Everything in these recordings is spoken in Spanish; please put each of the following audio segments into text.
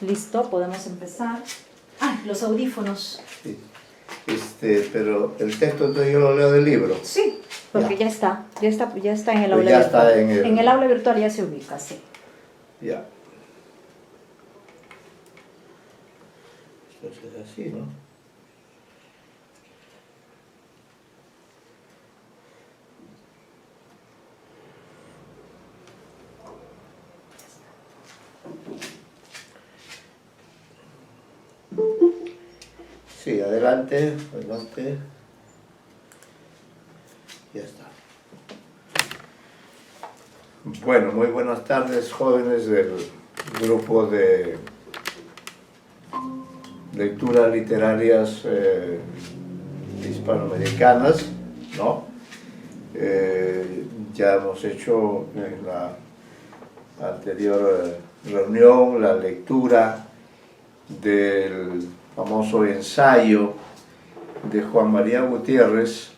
Listo, podemos empezar. Ah, los audífonos. Sí. Pero el texto entonces yo lo leo del libro. Sí, porque ya está en el Pues aula ya virtual. está en el aula virtual ya se ubica, sí. Ya. Entonces es así, ¿no? Sí, adelante, adelante. Ya está. Bueno, muy buenas tardes, jóvenes del grupo de lecturas literarias hispanoamericanas, ¿no? Ya hemos hecho en la anterior reunión la lectura del famoso ensayo de Juan María Gutiérrez,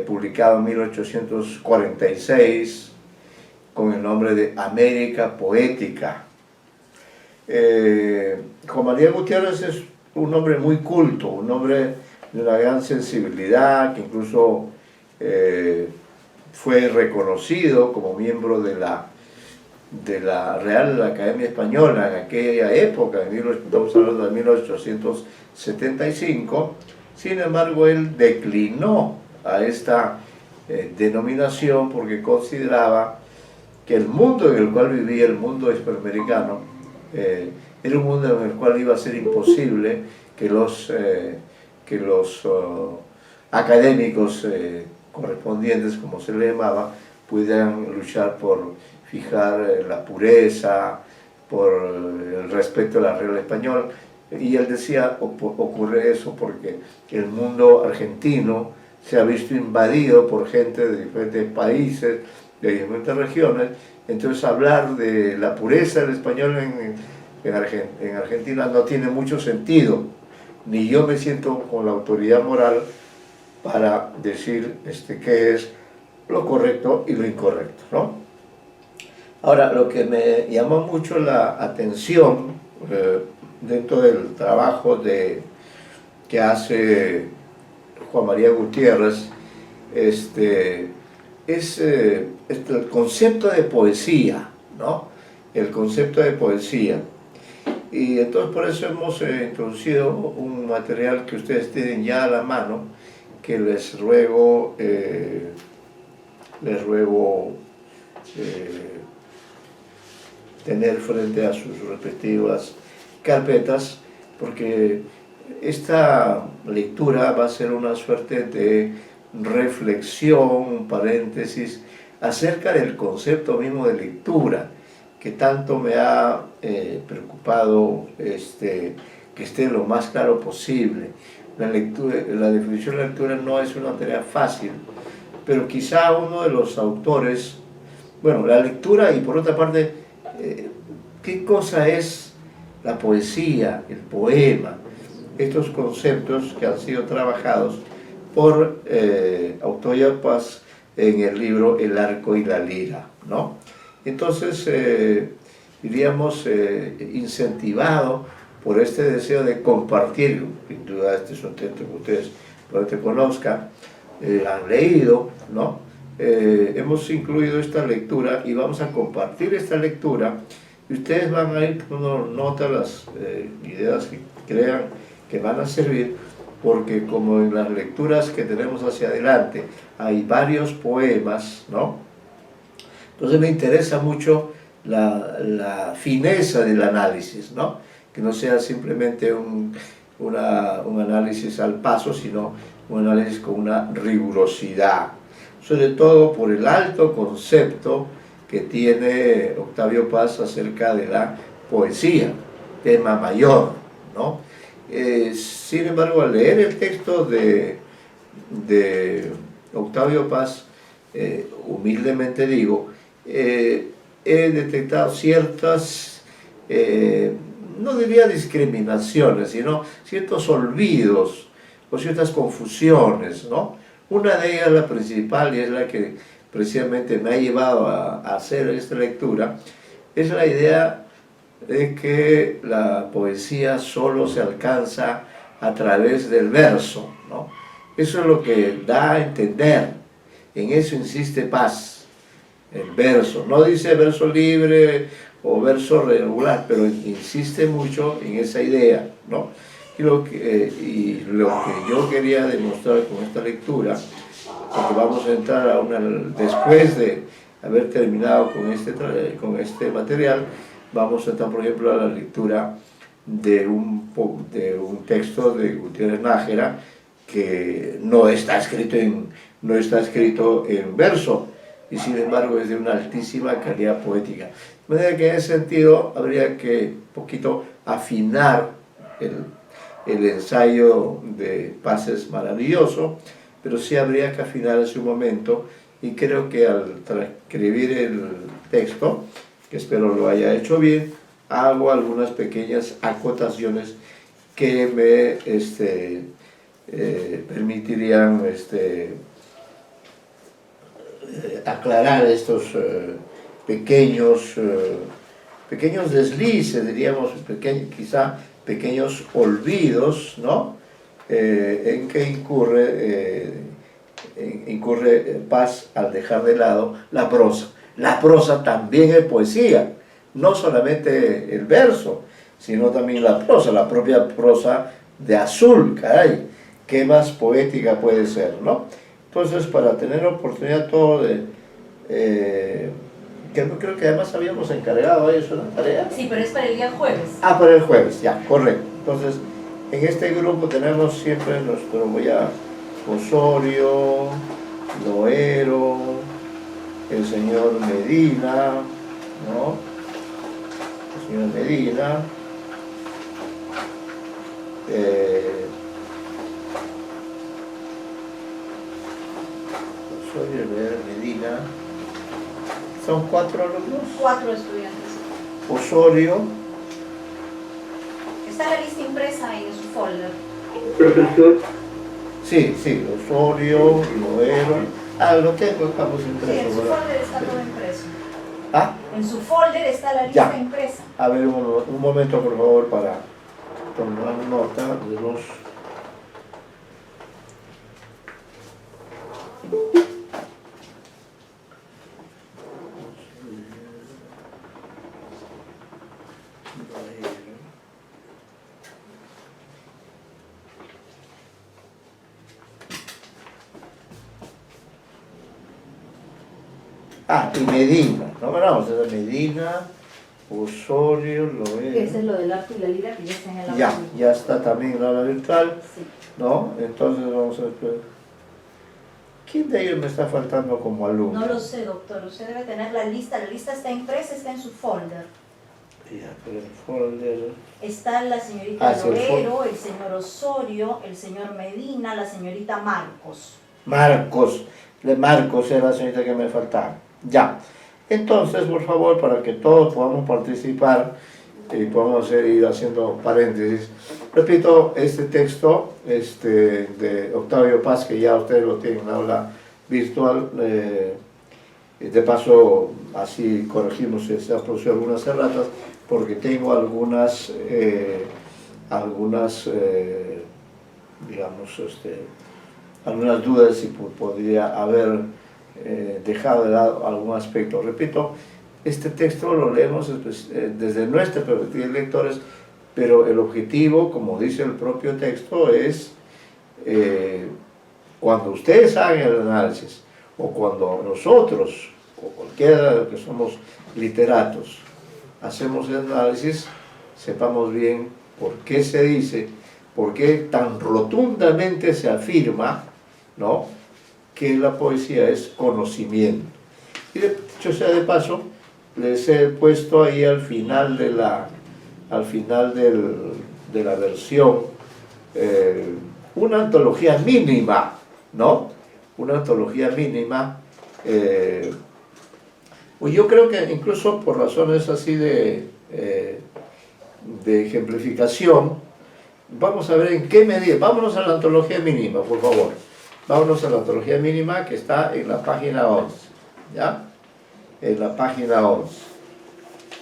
publicado en 1846 con el nombre de América Poética. Juan María Gutiérrez es un hombre muy culto, un hombre de una gran sensibilidad, que incluso fue reconocido como miembro de la Real Academia Española en aquella época, estamos hablando de 1875. Sin embargo, él declinó a esta denominación porque consideraba que el mundo en el cual vivía, el mundo hispanoamericano, era un mundo en el cual iba a ser imposible que los académicos correspondientes, como se le llamaba, pudieran luchar por fijar la pureza, por el respeto a la regla española. Y él decía, ocurre eso porque el mundo argentino se ha visto invadido por gente de diferentes países, de diferentes regiones. Entonces hablar de la pureza del español en Argentina no tiene mucho sentido, ni yo me siento con la autoridad moral para decir qué es lo correcto y lo incorrecto, ¿no? Ahora, lo que me llamó mucho la atención dentro del trabajo que hace Juan María Gutiérrez es el concepto de poesía, ¿no? El concepto de poesía. Y entonces por eso hemos introducido un material que ustedes tienen ya a la mano, que les ruego tener frente a sus respectivas carpetas, porque esta lectura va a ser una suerte de reflexión, un paréntesis, acerca del concepto mismo de lectura, que tanto me ha preocupado que esté lo más claro posible. La definición de la lectura no es una tarea fácil, pero quizá uno de los autores, bueno, la lectura y por otra parte, ¿qué cosa es la poesía, el poema? Estos conceptos que han sido trabajados por Octavio Paz en el libro El arco y la lira, ¿no? Entonces, diríamos, incentivado por este deseo de compartir, sin duda este es un texto que ustedes probablemente conozcan, han leído, ¿no? Hemos incluido esta lectura y vamos a compartir esta lectura y ustedes van a ir tomando nota de las ideas que crean que van a servir, porque como en las lecturas que tenemos hacia adelante hay varios poemas, ¿no? Entonces me interesa mucho la fineza del análisis, ¿no? Que no sea simplemente un análisis al paso, sino un análisis con una rigurosidad, sobre todo por el alto concepto que tiene Octavio Paz acerca de la poesía, tema mayor, ¿no? Sin embargo, al leer el texto de Octavio Paz, humildemente digo, he detectado ciertas, no diría discriminaciones, sino ciertos olvidos o ciertas confusiones, ¿no? Una de ellas, la principal, y es la que precisamente me ha llevado a hacer esta lectura, es la idea de que la poesía solo se alcanza a través del verso, ¿no? Eso es lo que da a entender, en eso insiste Paz, el verso, no dice verso libre o verso regular, pero insiste mucho en esa idea, ¿no? Y lo que yo quería demostrar con esta lectura, porque vamos a entrar a después de haber terminado con este material, vamos a entrar, por ejemplo, a la lectura de un texto de Gutiérrez Nájera que no está escrito en verso, y sin embargo es de una altísima calidad poética. De manera que en ese sentido habría que un poquito afinar el ensayo de Paz es maravilloso, pero sí habría que afinar en su momento, y creo que al transcribir el texto, que espero lo haya hecho bien, hago algunas pequeñas acotaciones que me permitirían aclarar estos pequeños deslices, diríamos, quizá pequeños olvidos, ¿no? En que incurre Paz al dejar de lado la prosa. La prosa también es poesía, no solamente el verso, sino también la prosa, la propia prosa de Azul, caray, qué más poética puede ser, ¿no? Entonces, para tener oportunidad todo creo que además habíamos encargado a ellos una tarea. Sí, pero es para el día jueves. Ah, para el jueves, ya, correcto. Entonces, en este grupo tenemos siempre nuestro Osorio, Loero, el señor Medina, ¿no? El señor Medina, Osorio, Loero, Medina. ¿Son 4 alumnos? 4 estudiantes. Osorio. Está la lista impresa en su folder. Profesor. Sí, Osorio, Loero. Ah, lo tengo, estamos Sí, impresos. en su folder está todo impreso. ¿Ah? En su folder está la lista Ya. impresa. A ver, un momento, por favor, para tomar nota de los... Ah, y Medina, no vamos a Medina, Osorio, Loero. Ese es lo del arte y la lira que ya está en el aula. Ya está también en la aula virtual, Sí. ¿no? Entonces vamos a ver. ¿Quién de ellos me está faltando como alumno? No lo sé, doctor. Usted debe tener la lista está impresa, está en su folder. Ya, pero el folder... Está la señorita sí, el Loero, el señor Osorio, el señor Medina, la señorita Marcos. De Marcos era la señorita que me faltaba. Ya. Entonces, por favor, para que todos podamos participar y podamos ir haciendo paréntesis, repito, este texto de Octavio Paz, que ya ustedes lo tienen en la aula virtual, de paso, así corregimos si se han producido algunas erratas, porque tengo algunas algunas dudas si podría haber dejado de lado algún aspecto. Repito, este texto lo leemos desde nuestra perspectiva de lectores, pero el objetivo, como dice el propio texto, es cuando ustedes hagan el análisis, o cuando nosotros, o cualquiera de los que somos literatos, hacemos el análisis, sepamos bien por qué se dice, por qué tan rotundamente se afirma, ¿no?, que la poesía es conocimiento. Y dicho sea de paso, les he puesto ahí al final de la versión una antología mínima, ¿no? Una antología mínima. Pues yo creo que incluso por razones así de ejemplificación, vamos a ver en qué medida. Vámonos a la antología mínima, por favor. Vámonos a la antología mínima que está en la página 11, ¿ya? En la página 11.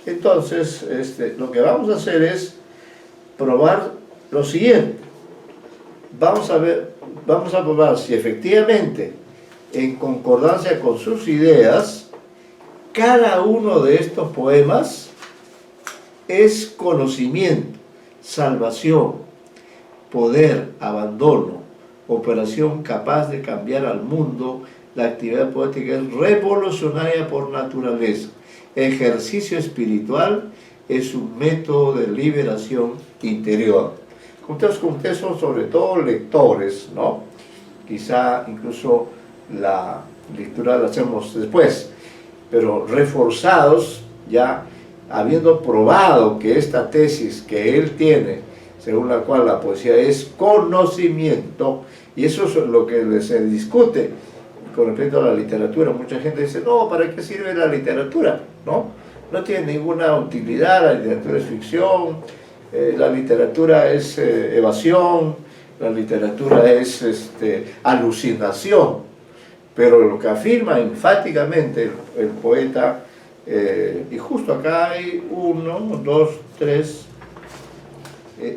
Entonces, lo que vamos a hacer es probar lo siguiente. Vamos a probar si efectivamente, en concordancia con sus ideas, cada uno de estos poemas es conocimiento, salvación, poder, abandono, operación capaz de cambiar al mundo. La actividad poética es revolucionaria por naturaleza. Ejercicio espiritual es un método de liberación interior. Ustedes son sobre todo lectores, ¿no? Quizá incluso la lectura la hacemos después, pero reforzados ya habiendo probado que esta tesis que él tiene, según la cual la poesía es conocimiento, y eso es lo que se discute con respecto a la literatura. Mucha gente dice, no, ¿para qué sirve la literatura? No tiene ninguna utilidad, la literatura es ficción, la literatura es evasión, la literatura es alucinación. Pero lo que afirma enfáticamente el poeta, y justo acá hay 1, 2, 3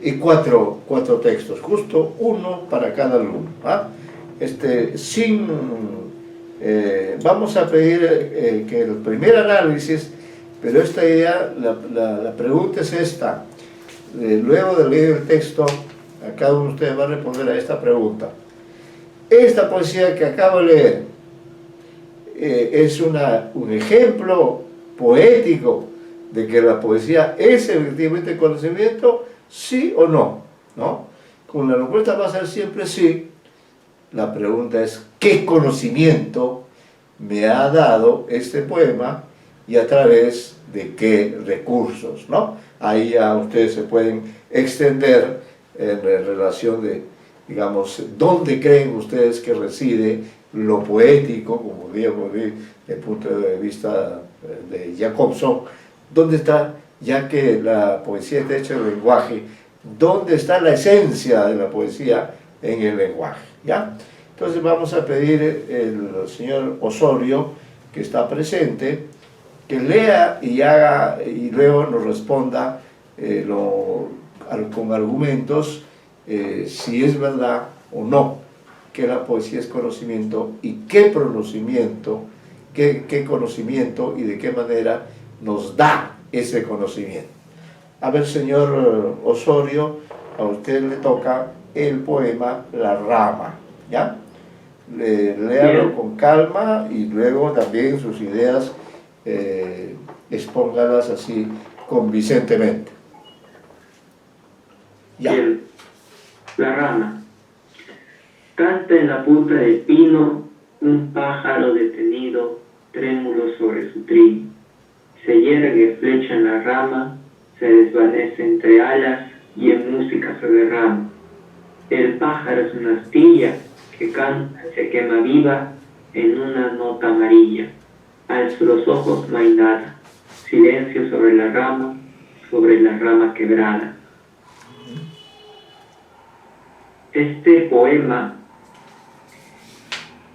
y 4 textos, justo uno para cada alumno. Vamos a pedir que el primer análisis, pero esta idea, la pregunta es esta. Luego de leer el texto, a cada uno de ustedes va a responder a esta pregunta. Esta poesía que acabo de leer es un ejemplo poético de que la poesía es efectivamente conocimiento, sí o no, ¿no? Como la respuesta va a ser siempre sí, la pregunta es ¿qué conocimiento me ha dado este poema y a través de qué recursos, ¿no? Ahí ya ustedes se pueden extender en relación de, digamos, dónde creen ustedes que reside lo poético, como digamos, desde el punto de vista de Jacobson, dónde está, ya que la poesía está hecha en lenguaje, dónde está la esencia de la poesía en el lenguaje, ¿ya? Entonces vamos a pedir al señor Osorio, que está presente, que lea y luego nos responda con argumentos si es verdad o no que la poesía es conocimiento y qué conocimiento y de qué manera nos da ese conocimiento. A ver, señor Osorio, a usted le toca el poema La Rama, ¿ya? Léalo con calma y luego también sus ideas expóngalas así convincentemente. Ya. Bien. La Rama. Canta en la punta del pino un pájaro detenido, trémulo sobre su trino. Se yergue flecha en la rama, se desvanece entre alas y en música se derrama. El pájaro es una astilla que canta, se quema viva en una nota amarilla. Alzo los ojos, no hay nada. Silencio sobre la rama quebrada. Este poema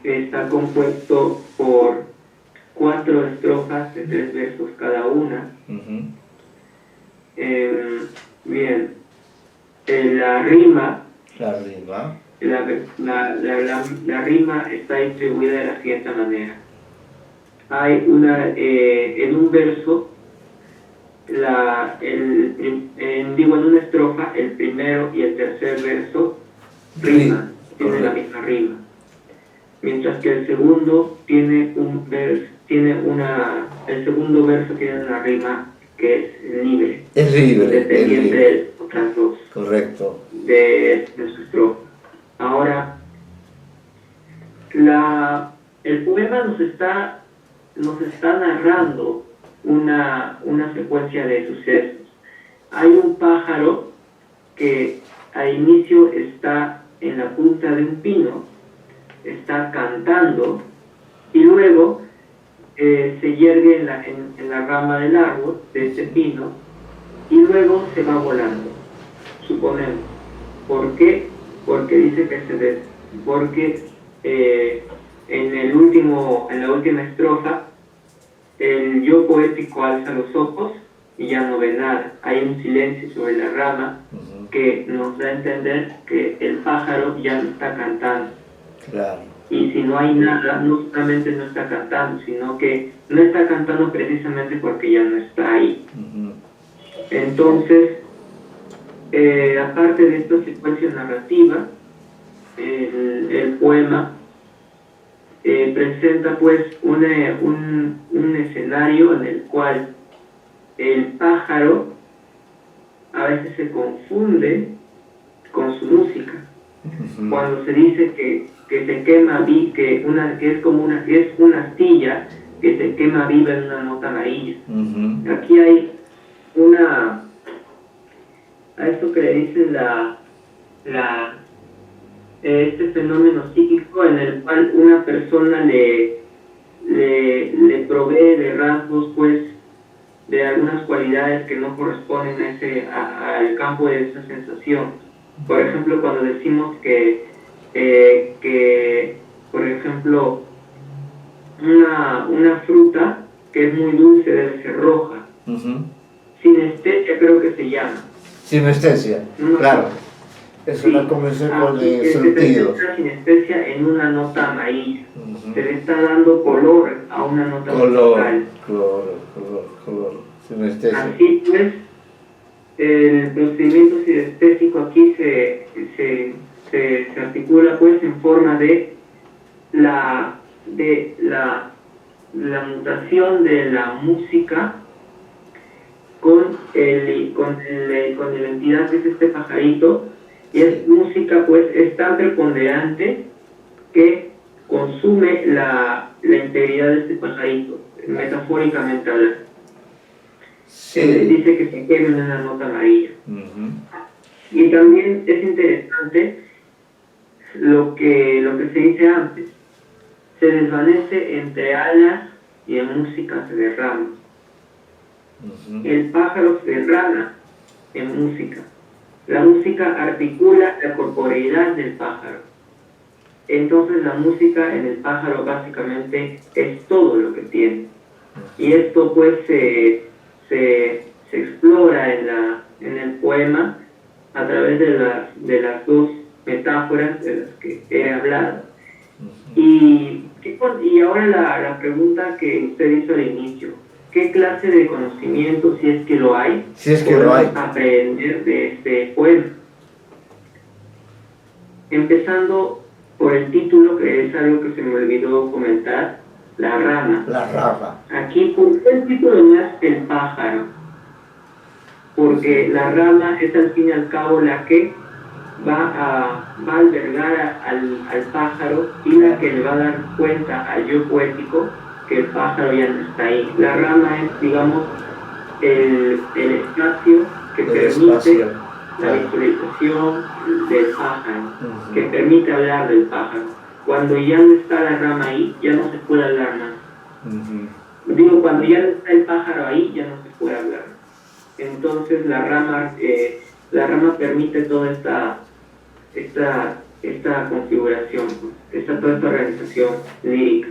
está compuesto por 4 estrofas de 3 versos cada una. Bien, la rima está distribuida de la siguiente manera. Hay en un verso, en una estrofa, el primero y el tercer verso riman, tienen la misma rima, mientras que el segundo tiene el segundo verso tiene una rima que es libre, independiente de otras dos. Correcto. De su estrofa. Ahora, el poema nos está narrando una secuencia de sucesos. Hay un pájaro que al inicio está en la punta de un pino, está cantando y luego se yergue en la rama del árbol, de ese pino, y luego se va volando, suponemos. ¿Por qué? Porque dice que en la última estrofa, el yo poético alza los ojos y ya no ve nada. Hay un silencio sobre la rama que nos da a entender que el pájaro ya no está cantando. Claro. Y si no hay nada, no solamente no está cantando, sino que no está cantando precisamente porque ya no está ahí. Entonces, aparte de esta secuencia narrativa, el poema presenta pues un escenario en el cual el pájaro a veces se confunde con su música. Cuando se dice que se quema, que es una astilla que se quema viva en una nota amarilla. Aquí hay a esto que le dicen este fenómeno psíquico en el cual una persona le provee de rasgos, pues, de algunas cualidades que no corresponden al campo de esa sensación. Por ejemplo, cuando decimos que por ejemplo, una fruta que es muy dulce debe ser roja. Sinestesia creo que se llama. Sinestesia, claro. Es una convención de sentidos. Se presenta sinestesia en una nota amarilla. Se le está dando color a una nota musical. Color. Sinestesia. Así pues, el procedimiento sinestésico aquí se articula pues en forma de la mutación de la música con la entidad que es este pajarito, y es música pues es tan preponderante que consume la integridad de este pajarito, metafóricamente hablando. Dice que se quema en una nota amarilla. Y también es interesante lo que se dice antes: se desvanece entre alas y en música se derrama. El pájaro se derrama en música. La música articula la corporeidad del pájaro. Entonces la música en el pájaro básicamente es todo lo que tiene. Y esto pues se explora en el poema a través de las dos metáforas de las que he hablado. Y ahora la pregunta que usted hizo al inicio: ¿qué clase de conocimiento, si es que lo hay, podemos aprender de este poema? Empezando por el título, que es algo que se me olvidó comentar: la rama. La rama. Aquí, ¿por qué el título no es el pájaro? Porque la rama es al fin y al cabo la que va a albergar al pájaro y la que le va a dar cuenta al yo poético que el pájaro ya no está ahí. La rama es, digamos, el espacio que permite la visualización del pájaro, que permite hablar del pájaro. Cuando ya no está la rama ahí, ya no se puede hablar más. Digo, cuando ya no está el pájaro ahí, ya no se puede hablar. Entonces la rama permite toda esta configuración, toda esta organización lírica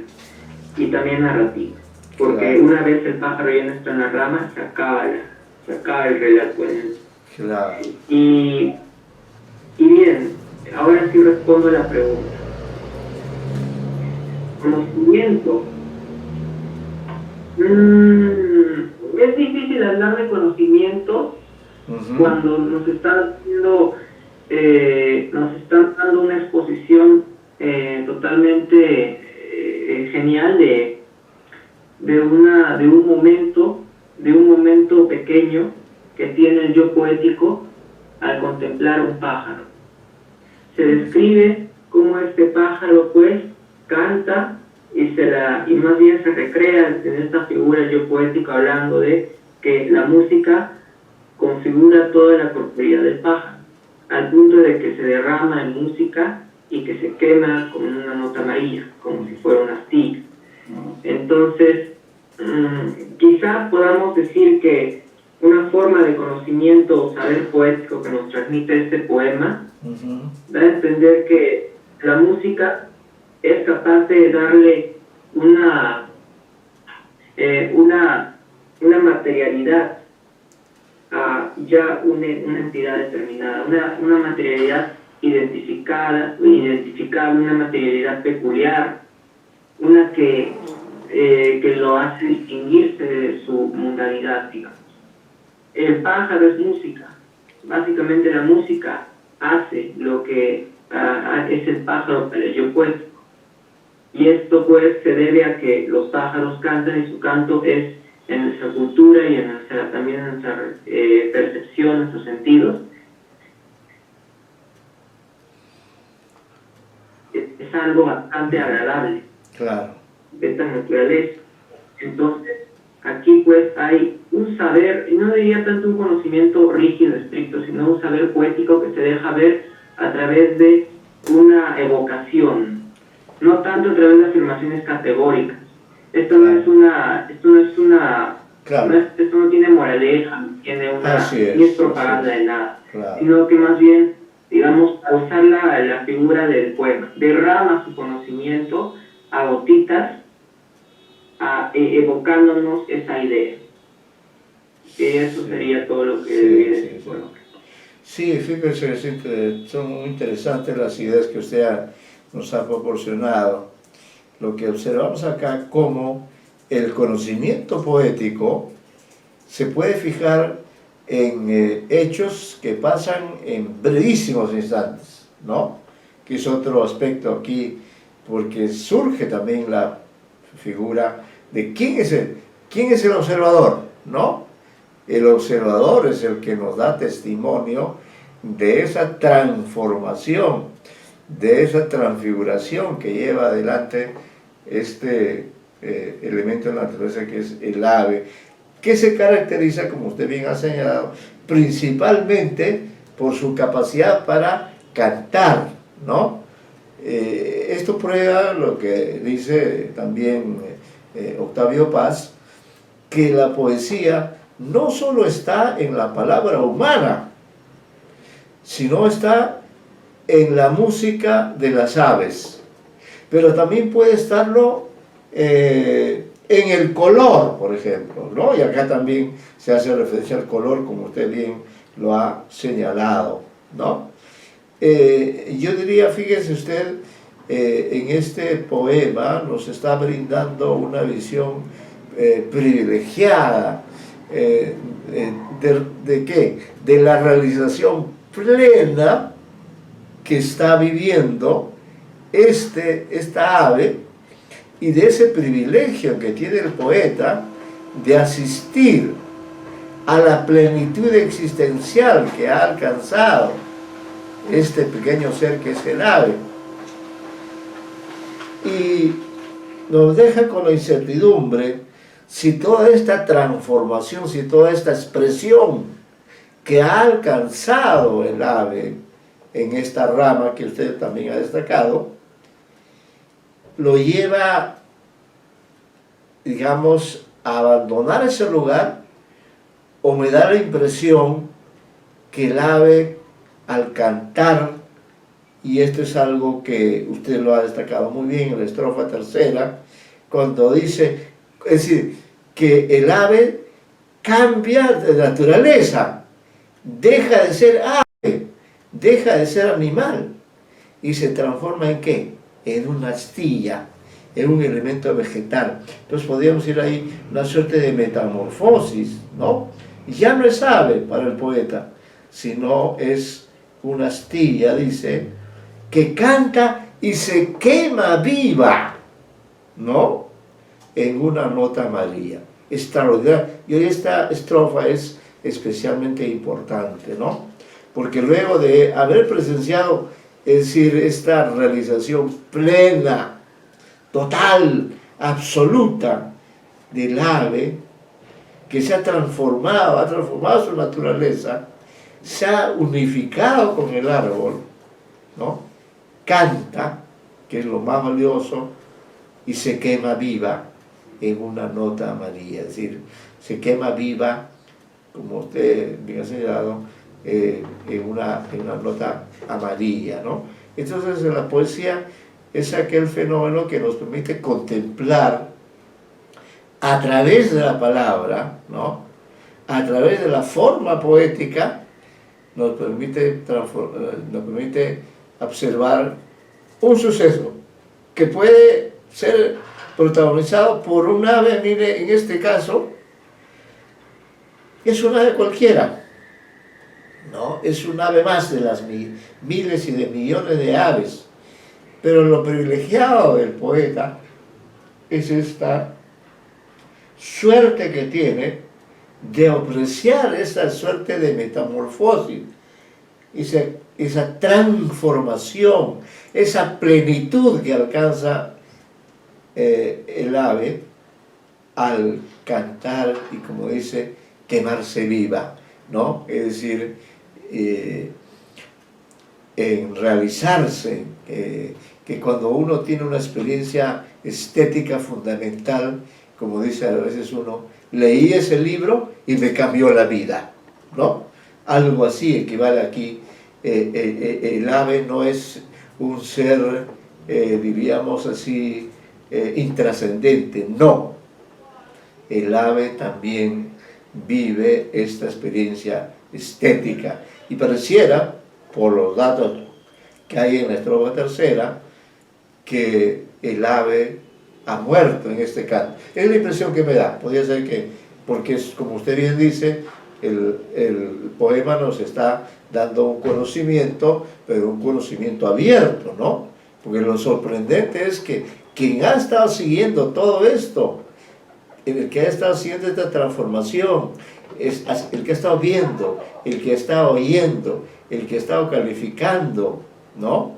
y también narrativa, porque una vez el pájaro ya no está en la rama, se acaba el relato en él. Y bien, ahora sí respondo a la pregunta. Conocimiento. Es difícil hablar de conocimiento cuando nos están dando una exposición totalmente genial de un momento pequeño que tiene el yo poético al contemplar un pájaro. Se describe cómo este pájaro pues canta y más bien se recrea en esta figura del yo poético, hablando de que la música configura toda la corporeidad del pájaro, al punto de que se derrama en música y que se quema como una nota amarilla, como si fuera una astilla. Entonces, quizá podamos decir que una forma de conocimiento o saber poético que nos transmite este poema da a entender que la música es capaz de darle una materialidad ya una entidad determinada, una materialidad identificable, una materialidad peculiar, una que lo hace distinguirse de su mundanidad, digamos. El pájaro es música. Básicamente la música hace lo que es el pájaro para el yo poético. Y esto pues se debe a que los pájaros cantan y su canto es en nuestra cultura y también en nuestra percepción, nuestros sentidos. Es algo bastante agradable. Claro. De esta naturaleza. Entonces, aquí pues hay un saber, y no diría tanto un conocimiento rígido, estricto, sino un saber poético que se deja ver a través de una evocación, no tanto a través de afirmaciones categóricas. Esto no es una, claro. esto no tiene moraleja, ni es propaganda de nada, claro. Sino que más bien, digamos, al usar la figura del poema, derrama su conocimiento a gotitas, evocándonos esa idea. Eso sería todo lo que debería decir. Sí, fíjese, son muy interesantes las ideas que usted nos ha proporcionado. Lo que observamos acá, como el conocimiento poético se puede fijar en hechos que pasan en brevísimos instantes, ¿no? Que es otro aspecto aquí, porque surge también la figura de quién es el observador, ¿no? El observador es el que nos da testimonio de esa transformación, de esa transfiguración que lleva adelante este elemento de la naturaleza que es el ave, que se caracteriza, como usted bien ha señalado, principalmente por su capacidad para cantar, ¿no? Esto prueba lo que dice también Octavio Paz, que la poesía no solo está en la palabra humana, sino está en la música de las aves, pero también puede estarlo en el color, por ejemplo, ¿no? Y acá también se hace referencia al color, como usted bien lo ha señalado, ¿no? Yo diría, fíjese usted, en este poema nos está brindando una visión privilegiada ¿de qué? De la realización plena que está viviendo esta ave, y de ese privilegio que tiene el poeta de asistir a la plenitud existencial que ha alcanzado este pequeño ser que es el ave. Y nos deja con la incertidumbre si toda esta transformación, si toda esta expresión que ha alcanzado el ave en esta rama que usted también ha destacado, lo lleva, digamos, a abandonar ese lugar, o me da la impresión que el ave, al cantar, y esto es algo que usted lo ha destacado muy bien en la estrofa tercera, cuando dice, es decir, que el ave cambia de naturaleza, deja de ser ave, deja de ser animal, y se transforma ¿en qué? En una astilla, en un elemento vegetal. Entonces podríamos ir ahí una suerte de metamorfosis, ¿no? Y ya no es ave para el poeta, sino es una astilla, dice, que canta y se quema viva, ¿no? En una nota amarilla. Extraordinaria. Y hoy esta estrofa es especialmente importante, ¿no? Porque luego de haber presenciado, es decir, esta realización plena, total, absoluta del ave, que se ha transformado su naturaleza, se ha unificado con el árbol, ¿no? Canta, que es lo más valioso, y se quema viva en una nota amarilla, es decir, se quema viva, como usted bien ha señalado, en una nota amarilla, ¿no? Entonces la poesía es aquel fenómeno que nos permite contemplar a través de la palabra, ¿no? a través de la forma poética, nos permite observar un suceso que puede ser protagonizado por un ave. Mire, en este caso, es un ave cualquiera, ¿no? Es un ave más de las miles y de millones de aves. Pero lo privilegiado del poeta es esta suerte que tiene de apreciar esa suerte de metamorfosis, esa transformación, esa plenitud que alcanza el ave al cantar y, como dice, quemarse viva, ¿no? Es decir, en realizarse, que cuando uno tiene una experiencia estética fundamental, como dice a veces uno, leí ese libro y me cambió la vida, ¿no? Algo así equivale aquí. El ave no es un ser, diríamos así, intrascendente, no. El ave también vive esta experiencia estética y pareciera, por los datos que hay en la estrofa tercera, que el ave ha muerto en este canto. Es la impresión que me da. Podría ser que, porque es, como usted bien dice, el poema nos está dando un conocimiento, pero un conocimiento abierto, ¿no? Porque lo sorprendente es que quien ha estado siguiendo todo esto, el que ha estado siguiendo esta transformación, es el que ha estado viendo, el que ha estado oyendo, el que ha estado calificando, ¿no?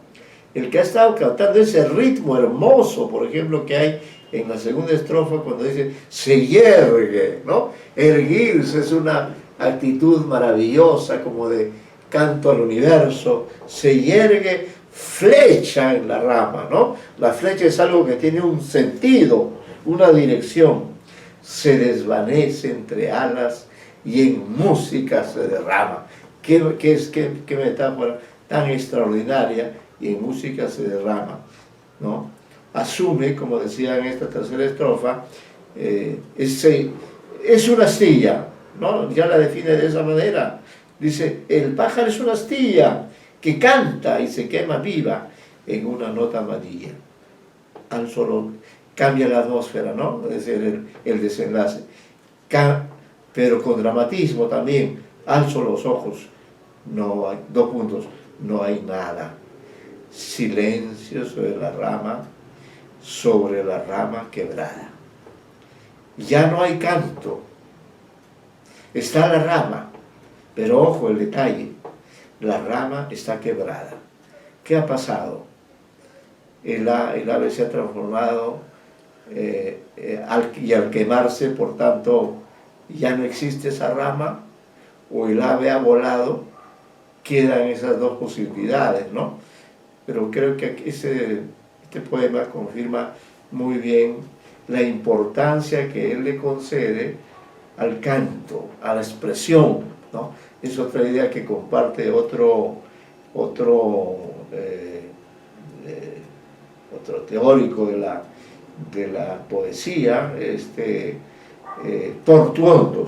El que ha estado cantando ese ritmo hermoso, por ejemplo, que hay en la segunda estrofa cuando dice se yergue, ¿no? Erguirse es una actitud maravillosa, como de canto al universo. Se yergue, flecha en la rama, ¿no? La flecha es algo que tiene un sentido, una dirección. Se desvanece entre alas y en música se derrama. ¿Qué metáfora tan extraordinaria! Y en música se derrama, ¿no? Asume, como decía en esta tercera estrofa, es una astilla, ¿no? Ya la define de esa manera. Dice, el pájaro es una astilla que canta y se quema viva en una nota amarilla. Al solo cambia la atmósfera, ¿no? Es decir, el desenlace. Pero con dramatismo también. Alzo los ojos, no hay, dos puntos, no hay nada. Silencio sobre la rama quebrada. Ya no hay canto. Está la rama, pero ojo el detalle, la rama está quebrada. ¿Qué ha pasado? El ave se ha transformado y al quemarse, por tanto, ya no existe esa rama, o el ave ha volado. Quedan esas dos posibilidades, ¿no? Pero creo que este poema confirma muy bien la importancia que él le concede al canto, a la expresión, ¿no? Es otra idea que comparte otro teórico de la poesía, Tortuondo,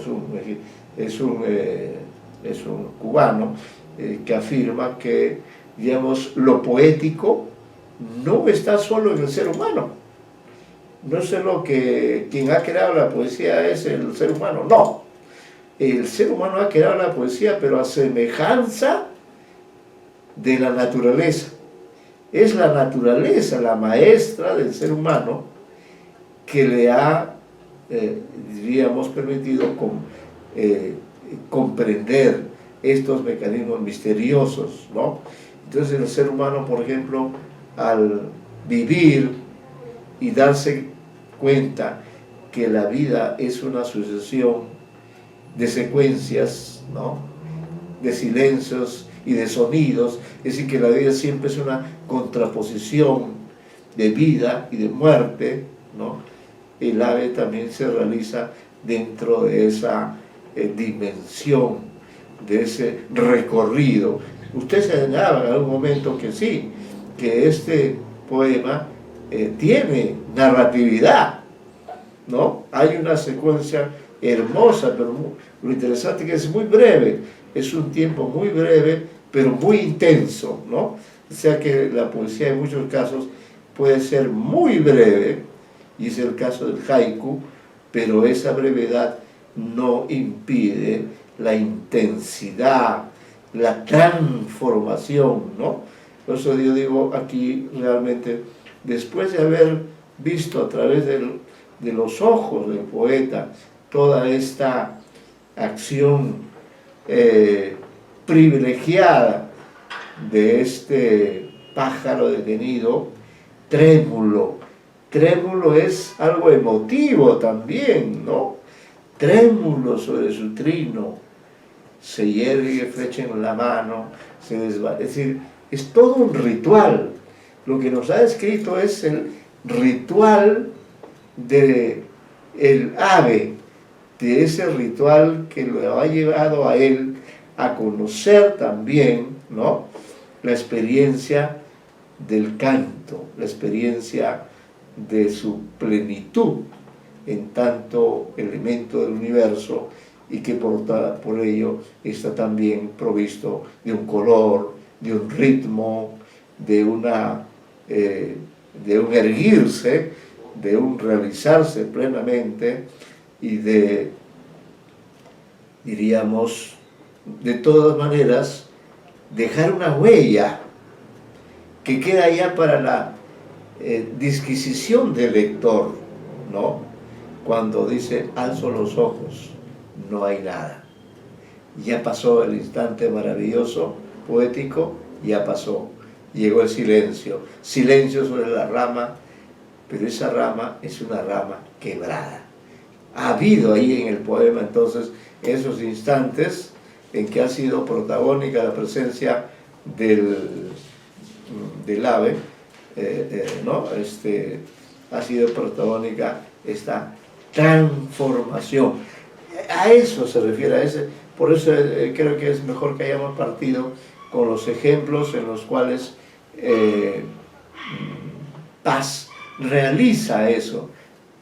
es un cubano, que afirma que, digamos, lo poético no está solo en el ser humano. No es solo que quien ha creado la poesía es el ser humano, no. El ser humano ha creado la poesía, pero a semejanza de la naturaleza. Es la naturaleza, la maestra del ser humano, que le ha, diríamos, permitido comprender estos mecanismos misteriosos, ¿no? Entonces el ser humano, por ejemplo, al vivir y darse cuenta que la vida es una sucesión de secuencias, ¿no? De silencios y de sonidos, es decir, que la vida siempre es una contraposición de vida y de muerte, ¿no? El ave también se realiza dentro de esa dimensión, de ese recorrido. Usted señalaba en algún momento que sí, que este poema tiene narratividad, ¿no? Hay una secuencia hermosa, pero lo interesante es que es muy breve, es un tiempo muy breve, pero muy intenso, ¿no? O sea que la poesía en muchos casos puede ser muy breve, y es el caso del haiku, pero esa brevedad no impide la intensidad, la transformación, ¿no? Por eso yo digo aquí realmente, después de haber visto a través de los ojos del poeta toda esta acción privilegiada de este pájaro detenido, trémulo. Trémulo es algo emotivo también, ¿no? Trémulo sobre su trino, se yergue flecha en la mano, se desvanece. Es decir, es todo un ritual. Lo que nos ha escrito es el ritual del ave, de ese ritual que lo ha llevado a él a conocer también, ¿no?, la experiencia del canto, la experiencia de su plenitud en tanto elemento del universo, y que por ello está también provisto de un color, de un ritmo, de un erguirse, de un realizarse plenamente, y de, diríamos, de todas maneras, dejar una huella que queda ya para la disquisición del lector, ¿no? Cuando dice, alzo los ojos, no hay nada. Ya pasó el instante maravilloso, poético, ya pasó. Llegó el silencio, silencio sobre la rama, pero esa rama es una rama quebrada. Ha habido ahí en el poema entonces esos instantes en que ha sido protagónica la presencia del ave, ¿no? Ha sido protagónica esta transformación. A eso se refiere, por eso creo que es mejor que hayamos partido con los ejemplos en los cuales Paz realiza eso.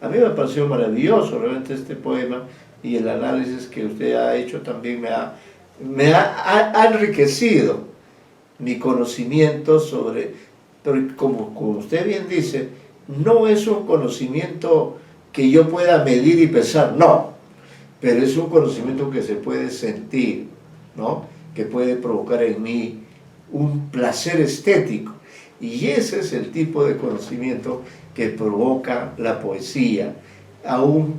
A mí me pareció maravilloso realmente este poema, y el análisis que usted ha hecho también me ha enriquecido mi conocimiento sobre, pero como usted bien dice, no es un conocimiento que yo pueda medir y pesar, no, pero es un conocimiento que se puede sentir, ¿no?, que puede provocar en mí un placer estético, y ese es el tipo de conocimiento que provoca la poesía, aún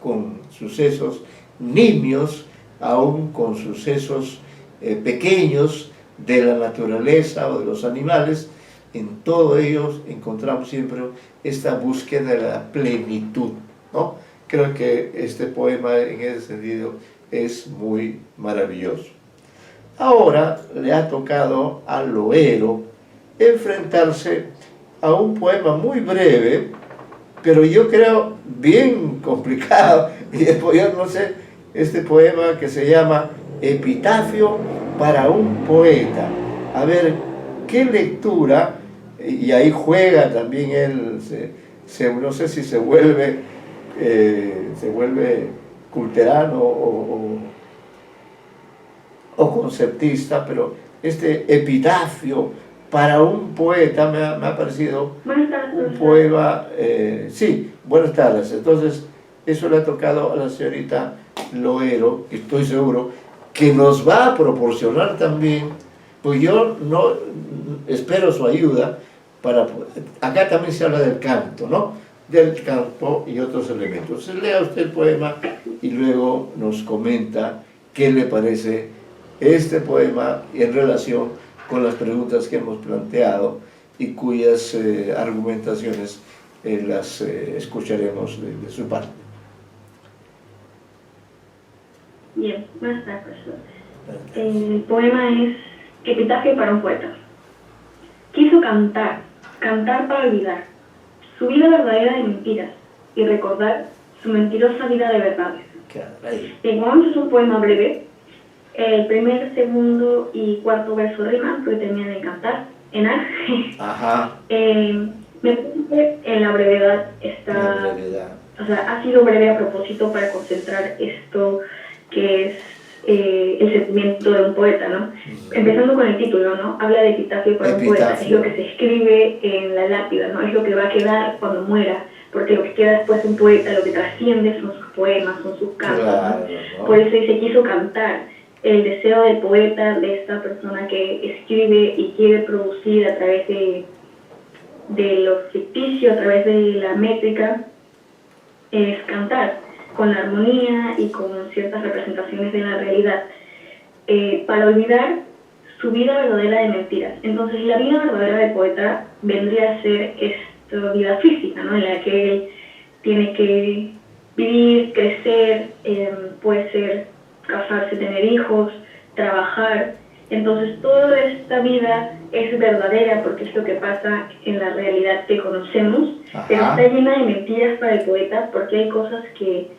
con sucesos nimios, aún con sucesos pequeños de la naturaleza o de los animales. En todos ellos encontramos siempre esta búsqueda de la plenitud, ¿no? Creo que este poema en ese sentido es muy maravilloso. Ahora le ha tocado al Loero enfrentarse a un poema muy breve, pero yo creo bien complicado, y después yo no sé, este poema que se llama Epitafio para un poeta. A ver, ¿qué lectura? Y ahí juega también él, no sé si se vuelve culterano o conceptista, pero este epitafio para un poeta me ha parecido un poema, sí, buenas tardes. Entonces, eso le ha tocado a la señorita Loero, y estoy seguro que nos va a proporcionar también, pues yo no espero su ayuda para, acá también se habla del canto, ¿no?, del campo y otros elementos. Entonces, lea usted el poema y luego nos comenta qué le parece este poema en relación con las preguntas que hemos planteado y cuyas argumentaciones las escucharemos de su parte. Bien, buenas tardes, profesor. El poema es Epitafio para un poeta. Quiso cantar para olvidar su vida verdadera de mentiras y recordar su mentirosa vida de verdades. Como es un poema breve, el primer, segundo y cuarto verso riman, porque termina de cantar en A. Ajá. Me parece que en la brevedad está O sea, ha sido breve a propósito para concentrar esto que es el sentimiento de un poeta, ¿no? Empezando con el título, ¿no? Habla de epitafio para un poeta, es lo que se escribe en la lápida, ¿no? Es lo que va a quedar cuando muera, porque lo que queda después de un poeta, lo que trasciende son sus poemas, son sus cantos, Claro, ¿no? ¿no? Por eso se quiso cantar el deseo del poeta, de esta persona que escribe y quiere producir a través de lo ficticio, a través de la métrica, es cantar con la armonía y con ciertas representaciones de la realidad, para olvidar su vida verdadera de mentiras. Entonces, la vida verdadera del poeta vendría a ser esta vida física, ¿no? En la que él tiene que vivir, crecer, puede ser casarse, tener hijos, trabajar. Entonces, toda esta vida es verdadera porque es lo que pasa en la realidad que conocemos, pero está llena de mentiras para el poeta porque hay cosas que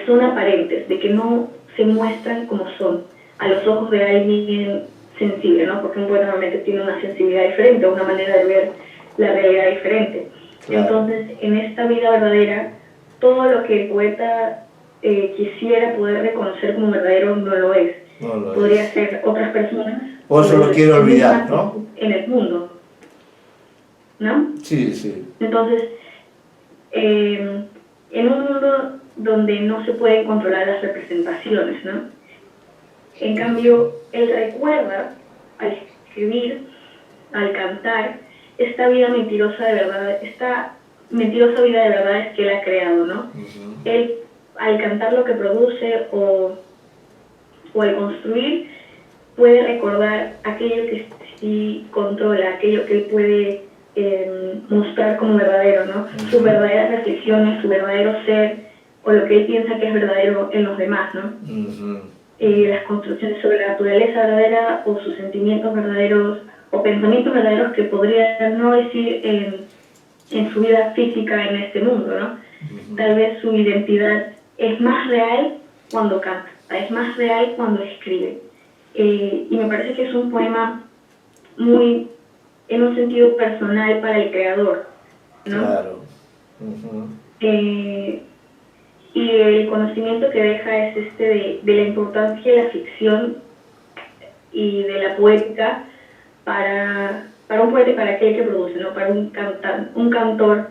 son aparentes, de que no se muestran como son a los ojos de alguien sensible, ¿no? Porque un poeta normalmente tiene una sensibilidad diferente, una manera de ver la realidad diferente. Claro. Entonces, en esta vida verdadera, todo lo que el poeta quisiera poder reconocer como verdadero no lo es. No lo Podría ser otras personas. Por eso lo quiero olvidar, ¿no? En el mundo, ¿no? Sí, sí. Entonces, en un mundo donde no se pueden controlar las representaciones, ¿no? En cambio, él recuerda, al escribir, al cantar, esta vida mentirosa de verdad, esta mentirosa vida de verdad es que él ha creado, ¿no? Él, al cantar lo que produce o al construir, puede recordar aquello que sí controla, aquello que él puede mostrar como verdadero, ¿no? Sus verdaderas reflexiones, su verdadero ser, o lo que él piensa que es verdadero en los demás, ¿no? Las construcciones sobre la naturaleza verdadera o sus sentimientos verdaderos o pensamientos verdaderos que podría no decir en su vida física en este mundo, ¿no? Tal vez su identidad es más real cuando canta, es más real cuando escribe. Y me parece que es un poema muy, en un sentido personal para el creador, ¿no? Claro. Y el conocimiento que deja es de la importancia de la ficción y de la poética para un poeta y para aquel que produce, ¿no? Para un cantor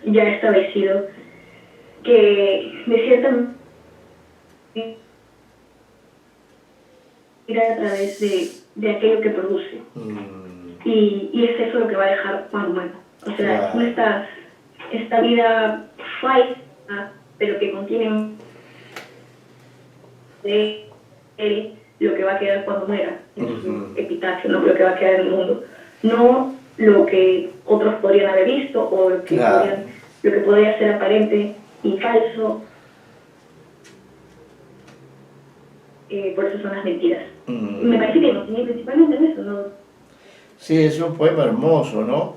ya establecido, que de cierta manera a través de aquello que produce. Y es eso lo que va a dejar cuando muera. O sea, claro. esta vida falsa, pero que contiene de él lo que va a quedar cuando muera, en su epitafio, no lo que va a quedar en el mundo. No lo que otros podrían haber visto o lo que, claro. Lo que podría ser aparente y falso. Por eso son las mentiras. Me parece que no tiene principalmente en eso, ¿no? Sí, es un poema hermoso, ¿no?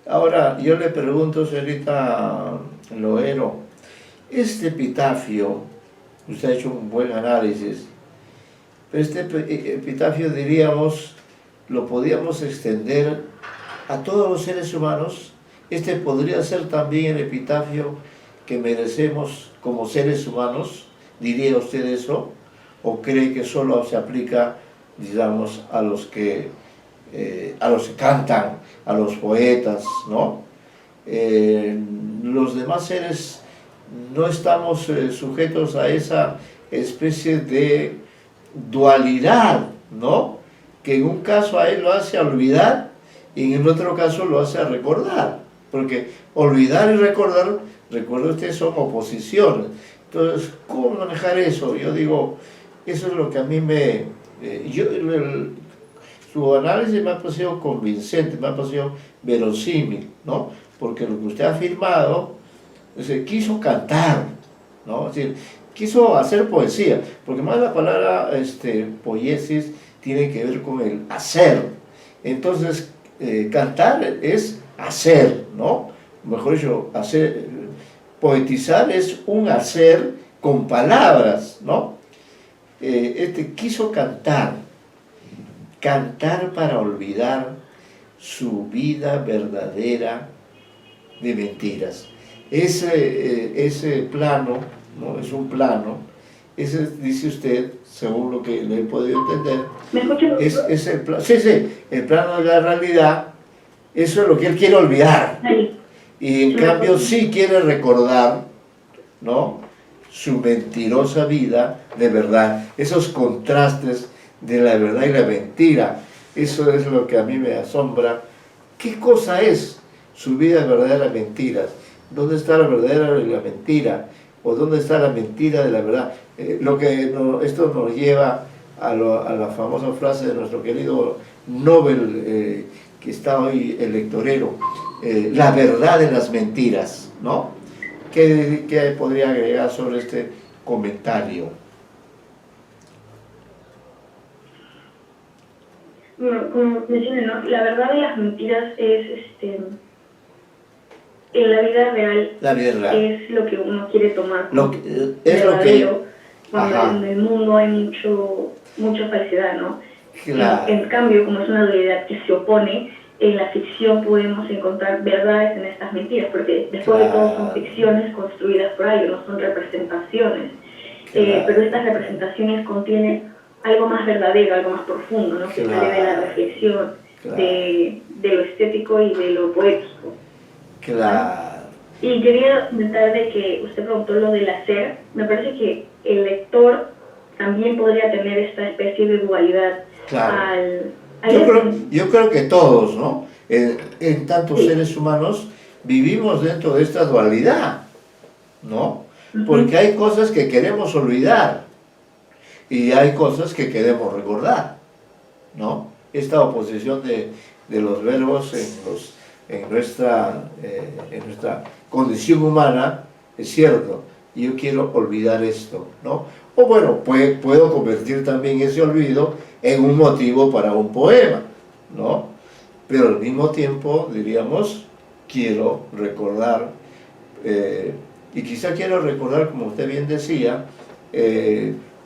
Ahora, yo le pregunto, señorita Loero, este epitafio, usted ha hecho un buen análisis, pero este epitafio, diríamos, lo podríamos extender a todos los seres humanos. Este podría ser también el epitafio que merecemos como seres humanos, ¿diría usted eso? ¿O cree que solo se aplica, digamos, a los que cantan, a los poetas, ¿no? Los demás seres no estamos sujetos a esa especie de dualidad, ¿no? Que en un caso a él lo hace olvidar y en el otro caso lo hace recordar, porque olvidar y recordar, recuerde usted, son oposiciones. Entonces, ¿cómo manejar eso? Yo digo, eso es lo que a mí su análisis me ha parecido convincente, me ha parecido verosímil, ¿no? Porque lo que usted ha afirmado, quiso cantar, ¿no? Es decir, quiso hacer poesía, porque más la palabra poiesis tiene que ver con el hacer. Entonces, cantar es hacer, ¿no? Mejor dicho, poetizar es un hacer con palabras, ¿no? Quiso cantar para olvidar su vida verdadera de mentiras. ese plano, ¿no? Es un plano, ese, dice usted, según lo que le he podido entender, ¿Me escucha? es el plano, sí, el plano de la realidad, eso es lo que él quiere olvidar. Ahí. Y en cambio sí quiere recordar, ¿no?, su mentirosa vida de verdad, esos contrastes de la verdad y la mentira. Eso es lo que a mí me asombra. ¿Qué cosa es su vida de verdad y mentiras? ¿Dónde está la verdadera y la mentira? ¿O dónde está la mentira de la verdad? Esto nos lleva a la famosa frase de nuestro querido Nobel, que está hoy electorero, la verdad de las mentiras, ¿no? ¿Qué podría agregar sobre este comentario? Bueno, como mencioné, ¿no? La verdad de las mentiras es, en la vida real, es lo que uno quiere tomar como verdadero, cuando en el mundo hay mucha falsedad, ¿no? Claro. En cambio, como es una realidad que se opone, en la ficción podemos encontrar verdades en estas mentiras, porque después de todo son ficciones construidas por alguien, no son representaciones. Pero estas representaciones contienen algo más verdadero, algo más profundo, ¿no? Que sale de la reflexión, de lo estético y de lo poético. Claro. Y quería comentar de que usted preguntó lo del hacer. Me parece que el lector también podría tener esta especie de dualidad. Claro. Yo creo que todos, ¿no? En tantos seres humanos vivimos dentro de esta dualidad, ¿no? Porque hay cosas que queremos olvidar y hay cosas que queremos recordar, ¿no? Esta oposición de los verbos en nuestra condición humana es cierto. Yo quiero olvidar esto, ¿no? O bueno, puedo convertir también ese olvido en un motivo para un poema, ¿no? Pero al mismo tiempo, diríamos, quiero recordar, y quizá quiero recordar, como usted bien decía,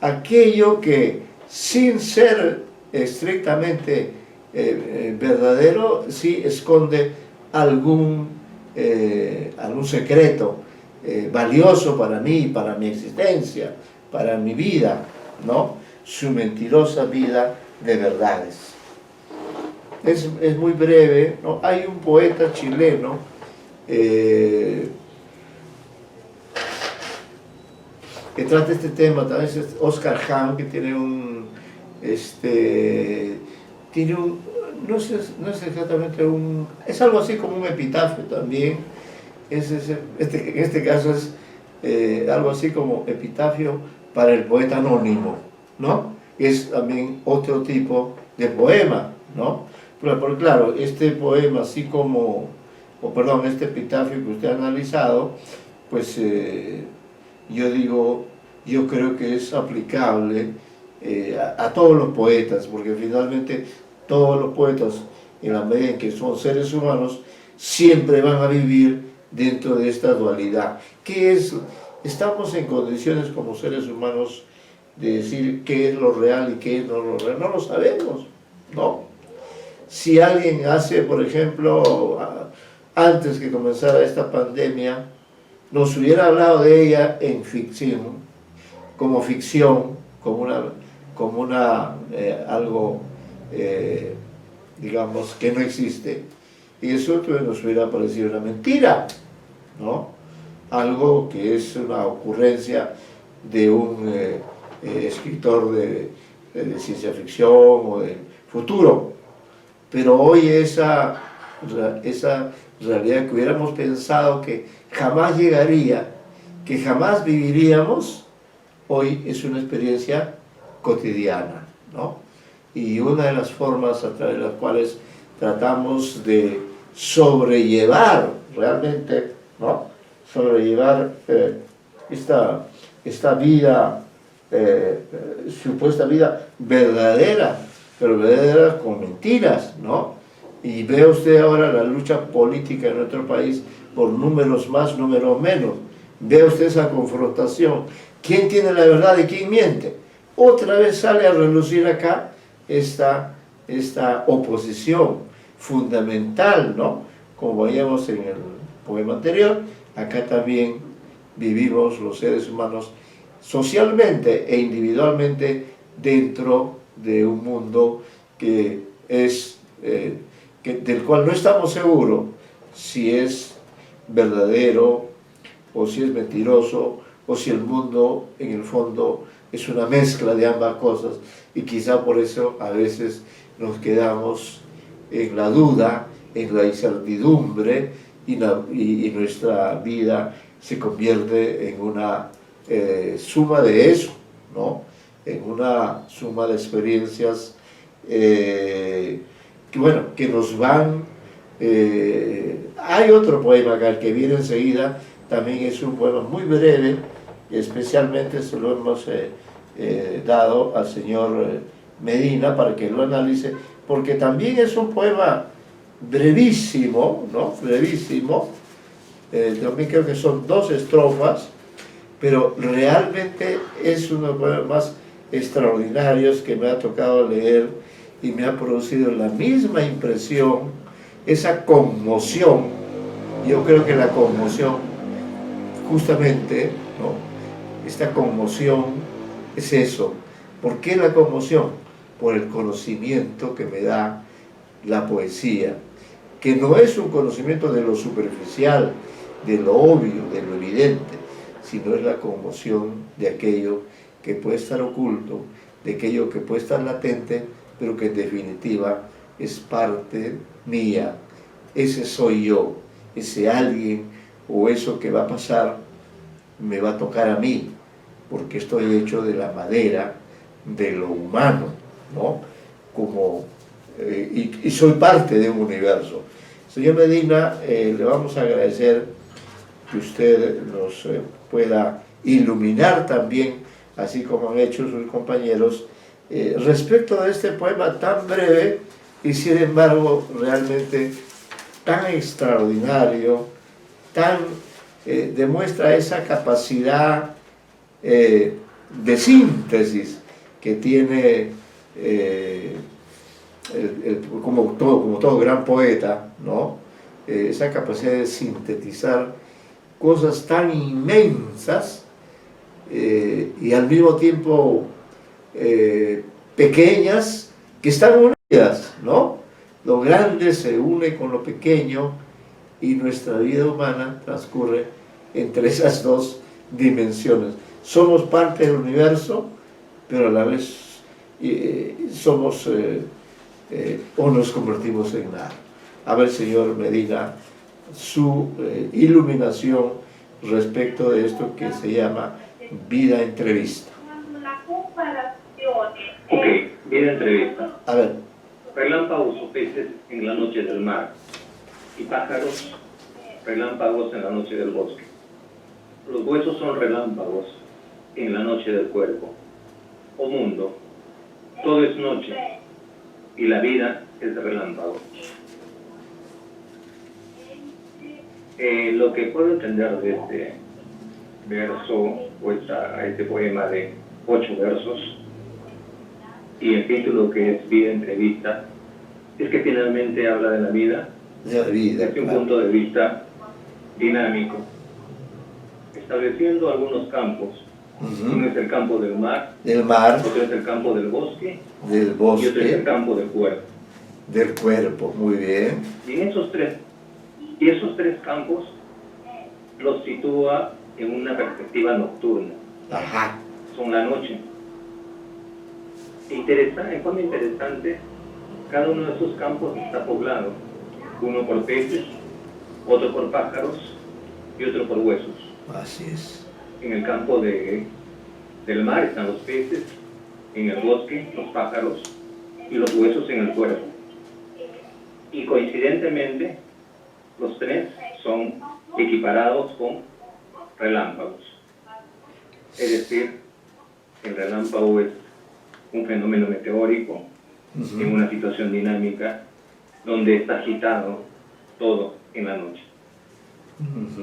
aquello que sin ser estrictamente verdadero, sí esconde algún secreto valioso para mí, para mi existencia, para mi vida, ¿no? Su mentirosa vida de verdades. Es muy breve, ¿no? Hay un poeta chileno que trata este tema, también es Oscar Hahn, que tiene no es exactamente es algo así como un epitafio también. En este caso es algo así como epitafio para el poeta anónimo, ¿no? Es también otro tipo de poema, ¿no? Pero claro, este poema, así como, este epitafio que usted ha analizado, pues yo creo que es aplicable a todos los poetas, porque finalmente todos los poetas, en la medida en que son seres humanos, siempre van a vivir dentro de esta dualidad. Estamos en condiciones como seres humanos de decir qué es lo real y qué es no lo real. No lo sabemos, ¿no? Si alguien hace, por ejemplo, antes que comenzara esta pandemia, nos hubiera hablado de ella en ficción, como algo, digamos, que no existe, y eso nos hubiera parecido una mentira, ¿no? Algo que es una ocurrencia de un escritor de ciencia ficción o de futuro. Pero hoy esa realidad que hubiéramos pensado que jamás llegaría, que jamás viviríamos, hoy es una experiencia cotidiana, ¿no? Y una de las formas a través de las cuales tratamos de sobrellevar realmente, ¿no? Sobrellevar esta vida, supuesta vida verdadera, pero verdadera con mentiras, ¿no? Y ve usted ahora la lucha política en nuestro país por números más, números menos. Ve usted esa confrontación. ¿Quién tiene la verdad y quién miente? Otra vez sale a relucir acá esta oposición fundamental, ¿no? Como veíamos en el poema anterior, acá también vivimos los seres humanos socialmente e individualmente dentro de un mundo que es, del cual no estamos seguros si es verdadero o si es mentiroso o si el mundo en el fondo es una mezcla de ambas cosas, y quizá por eso a veces nos quedamos en la duda, en la incertidumbre, y nuestra vida se convierte en una suma de eso, ¿no? En una suma de experiencias que, bueno, que nos van... hay otro poema acá, el que viene enseguida, también es un poema muy breve, y especialmente se lo hemos dado al señor Medina para que lo analice, porque también es un poema brevísimo, ¿no? Brevísimo, también creo que son 2 estrofas, pero realmente es uno de los poemas más extraordinarios que me ha tocado leer, y me ha producido la misma impresión, esa conmoción. Yo creo que la conmoción, justamente, ¿no? Esta conmoción es eso. ¿Por qué la conmoción? Por el conocimiento que me da la poesía, que no es un conocimiento de lo superficial, de lo obvio, de lo evidente, sino es la conmoción de aquello que puede estar oculto, de aquello que puede estar latente, pero que en definitiva es parte mía. Ese soy yo, ese alguien o eso que va a pasar me va a tocar a mí, porque estoy hecho de la madera, de lo humano, ¿no? Como, y soy parte de un universo. Señor Medina, le vamos a agradecer que usted nos pueda iluminar también, así como han hecho sus compañeros, respecto de este poema tan breve y sin embargo realmente tan extraordinario, demuestra esa capacidad de síntesis que tiene como todo gran poeta, ¿no? Esa capacidad de sintetizar cosas tan inmensas y al mismo tiempo pequeñas, que están unidas, ¿no? Lo grande se une con lo pequeño, y nuestra vida humana transcurre entre esas 2 dimensiones. Somos parte del universo, pero a la vez somos o nos convertimos en nada. A ver, señor Medina, su iluminación respecto de esto que se llama vida entrevista. Ok, vida entrevista. A ver. Relámpagos o peces en la noche del mar, y pájaros, relámpagos en la noche del bosque. Los huesos son relámpagos en la noche del cuerpo. Oh mundo, todo es noche, y la vida es relámpago. Lo que puedo entender de este verso, o este poema de 8 versos, y el título, que es Vida Entrevista, es que finalmente habla de la vida desde un punto de vista dinámico, estableciendo algunos campos. Uno es el campo del mar, otro es el campo del bosque, y otro es el campo del cuerpo. Del cuerpo, muy bien. Y esos tres campos los sitúa en una perspectiva nocturna. Ajá. Son la noche. En forma interesante, cada uno de esos campos está poblado, uno por peces, otro por pájaros y otro por huesos. Así es. En el campo del mar están los peces, en el bosque los pájaros y los huesos en el cuerpo. Y coincidentemente, los 3 son equiparados con relámpagos. Es decir, el relámpago es un fenómeno meteórico en una situación dinámica donde está agitado todo en la noche.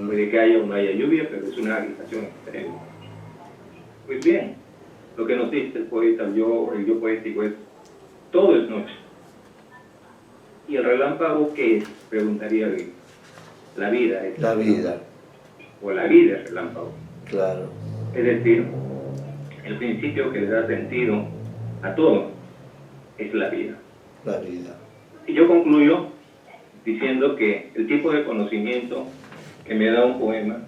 Puede que haya o no haya lluvia, pero es una agitación extrema. Pues bien, lo que nos dice el poeta, el yo poético, es: todo es noche. ¿Y el relámpago qué es? Preguntaría alguien. La vida es. La vida. o la vida es relámpago. Claro. Es decir, el principio que le da sentido a todo es la vida. La vida. Y yo concluyo diciendo que el tipo de conocimiento que me da un poema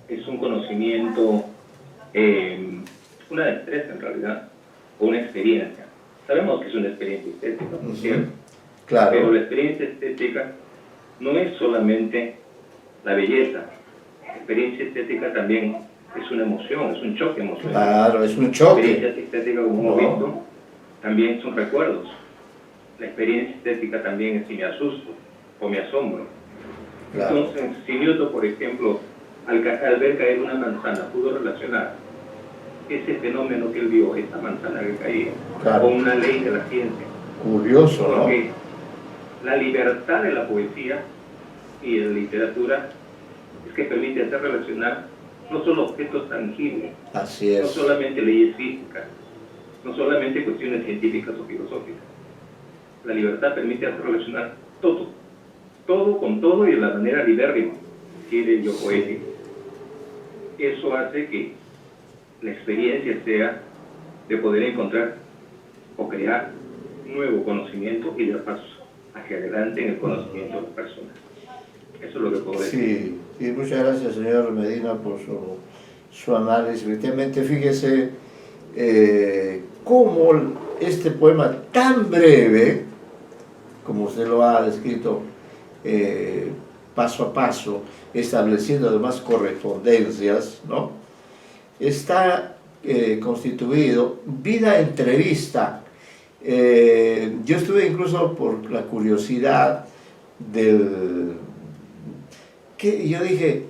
es un conocimiento, una destreza en realidad, o una experiencia. Sabemos que es una experiencia estética, ¿no es cierto? Claro. Pero la experiencia estética no es solamente la belleza. La experiencia estética también es una emoción, es un choque emocional. Claro, es un La choque. experiencia estética, como hemos visto, también son recuerdos. La experiencia estética también es si me asusto o me asombro. Claro. Entonces, si Newton, por ejemplo, al ver caer una manzana, pudo relacionar ese fenómeno que él vio, esa manzana que caía, Claro. con una ley de la ciencia. Curioso, ¿no? Porque la libertad de la poesía y de la literatura es que permite hacer relacionar no solo objetos tangibles, Así no es. solamente leyes físicas, no solamente cuestiones científicas o filosóficas. La libertad permite hacer relacionar todo, todo con todo y de la manera libérrima, quiere yo poético. Eso hace que la experiencia sea de poder encontrar o crear nuevo conocimiento y dar pasos hacia adelante en el conocimiento de las personas. Eso es lo que puedo decir. Sí, y muchas gracias, señor Medina, por su análisis. Efectivamente, fíjese cómo este poema tan breve, como usted lo ha descrito paso a paso, estableciendo además correspondencias, ¿no? Está constituido vida entrevista. Yo estuve incluso por la curiosidad que yo dije,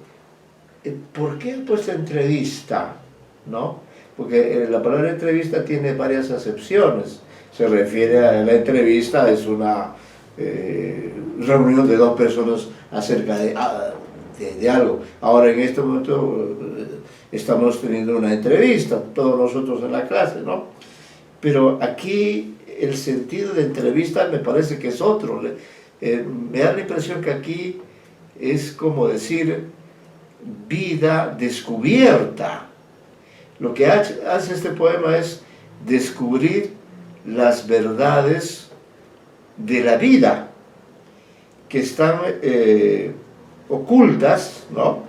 ¿por qué he puesto entrevista? ¿No? Porque la palabra entrevista tiene varias acepciones. Se refiere a la entrevista, es una reunión de dos personas acerca de algo. Ahora en este momento estamos teniendo una entrevista, todos nosotros en la clase, ¿no? Pero aquí el sentido de entrevista me parece que es otro. Me da la impresión que aquí es como decir vida descubierta. Lo que hace este poema es descubrir las verdades de la vida que están ocultas, ¿no?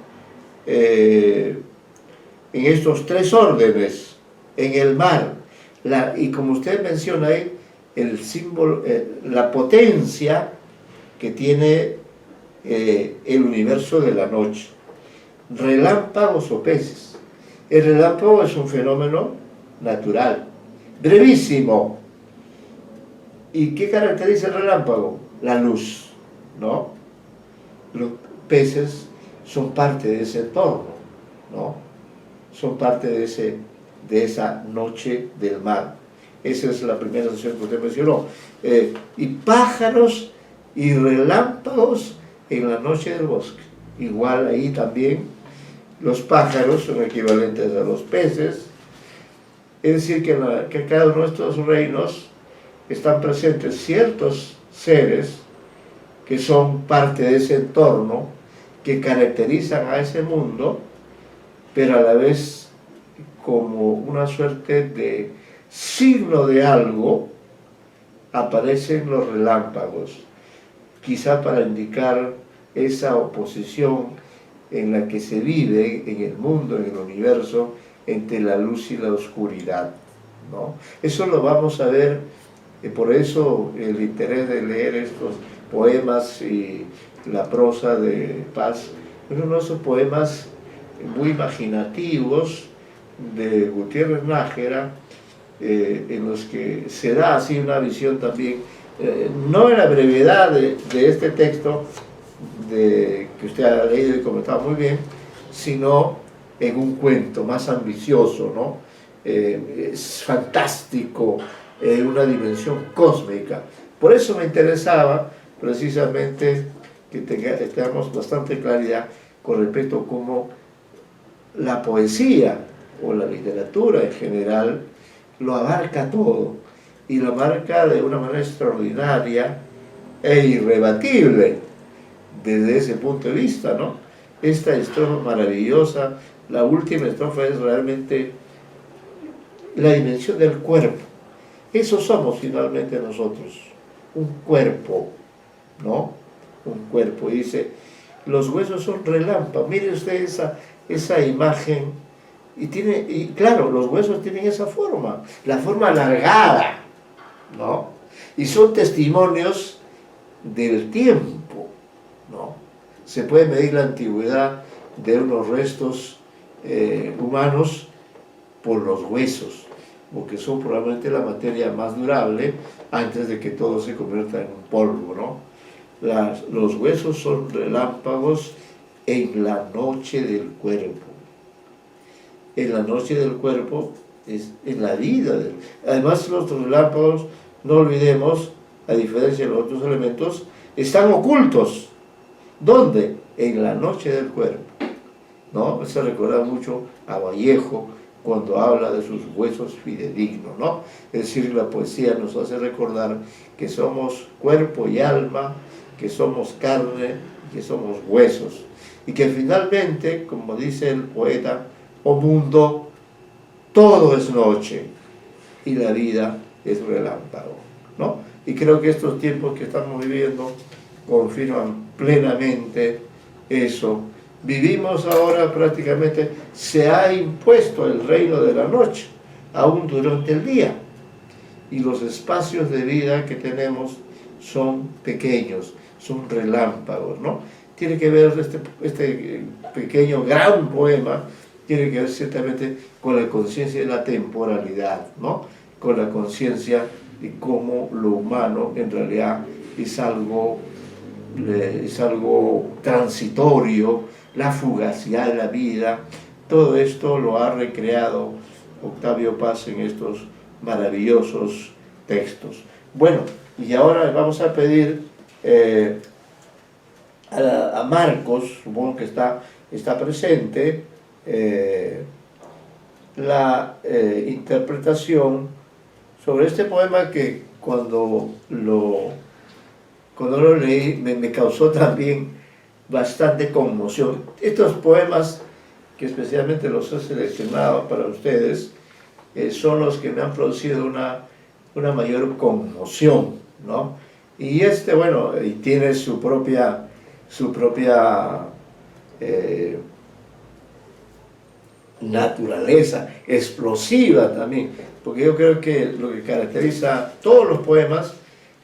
En estos tres órdenes, en el mar, y como usted menciona ahí, el símbolo, la potencia que tiene el universo de la noche. Relámpagos o peces. El relámpago es un fenómeno natural, brevísimo. ¿Y qué caracteriza el relámpago? La luz, ¿no? Los peces son parte de ese entorno, ¿no? Son parte de esa noche del mar. Esa es la primera asociación que usted mencionó. Y pájaros y relámpagos en la noche del bosque. Igual ahí también los pájaros son equivalentes a los peces. Es decir, que cada uno de estos reinos están presentes ciertos seres que son parte de ese entorno, que caracterizan a ese mundo, pero a la vez como una suerte de signo de algo, aparecen los relámpagos, quizá para indicar esa oposición en la que se vive en el mundo, en el universo, entre la luz y la oscuridad, ¿no? Eso lo vamos a ver, por eso el interés de leer estos poemas y la prosa de Paz, es uno de esos poemas muy imaginativos de Gutiérrez Nájera, en los que se da así una visión también, no en la brevedad de este texto que usted ha leído y comentado muy bien, sino en un cuento más ambicioso, ¿no? Es fantástico, una dimensión cósmica. Por eso me interesaba precisamente que tengamos bastante claridad con respecto a cómo la poesía o la literatura en general lo abarca todo y lo abarca de una manera extraordinaria e irrebatible desde ese punto de vista, ¿no? esta estrofa maravillosa, la última estrofa es realmente la dimensión del cuerpo. Eso somos finalmente nosotros, un cuerpo, ¿no? Un cuerpo. Dice, los huesos son relámpagos. Mire usted esa imagen. Y claro, los huesos tienen esa forma, la forma alargada, ¿no? Y son testimonios del tiempo, ¿no? Se puede medir la antigüedad de unos restos humanos por los huesos, porque son probablemente la materia más durable antes de que todo se convierta en un polvo, ¿no? Los huesos son relámpagos en la noche del cuerpo. En la noche del cuerpo es en la vida. Además, los relámpagos, no olvidemos, a diferencia de los otros elementos, están ocultos. ¿Dónde? En la noche del cuerpo, ¿no? Se recuerda mucho a Vallejo cuando habla de sus huesos fidedignos, ¿no? Es decir, la poesía nos hace recordar que somos cuerpo y alma, que somos carne, que somos huesos. Y que finalmente, como dice el poeta, oh mundo, todo es noche y la vida es relámpago, ¿no? Y creo que estos tiempos que estamos viviendo confirman plenamente eso. Vivimos ahora prácticamente, se ha impuesto el reino de la noche, aún durante el día. Y los espacios de vida que tenemos son pequeños, son relámpagos, ¿no? Tiene que ver este pequeño, gran poema, tiene que ver ciertamente con la conciencia de la temporalidad, ¿no? Con la conciencia de cómo lo humano en realidad es algo transitorio, la fugacidad de la vida. Todo esto lo ha recreado Octavio Paz en estos maravillosos textos. Bueno, y ahora vamos a pedir a Marcos, supongo que está presente, la interpretación sobre este poema que cuando lo leí me causó también bastante conmoción. Estos poemas, que especialmente los he seleccionado para ustedes, son los que me han producido una mayor conmoción, ¿no? Y bueno, y tiene su propia naturaleza explosiva también, porque yo creo que lo que caracteriza todos los poemas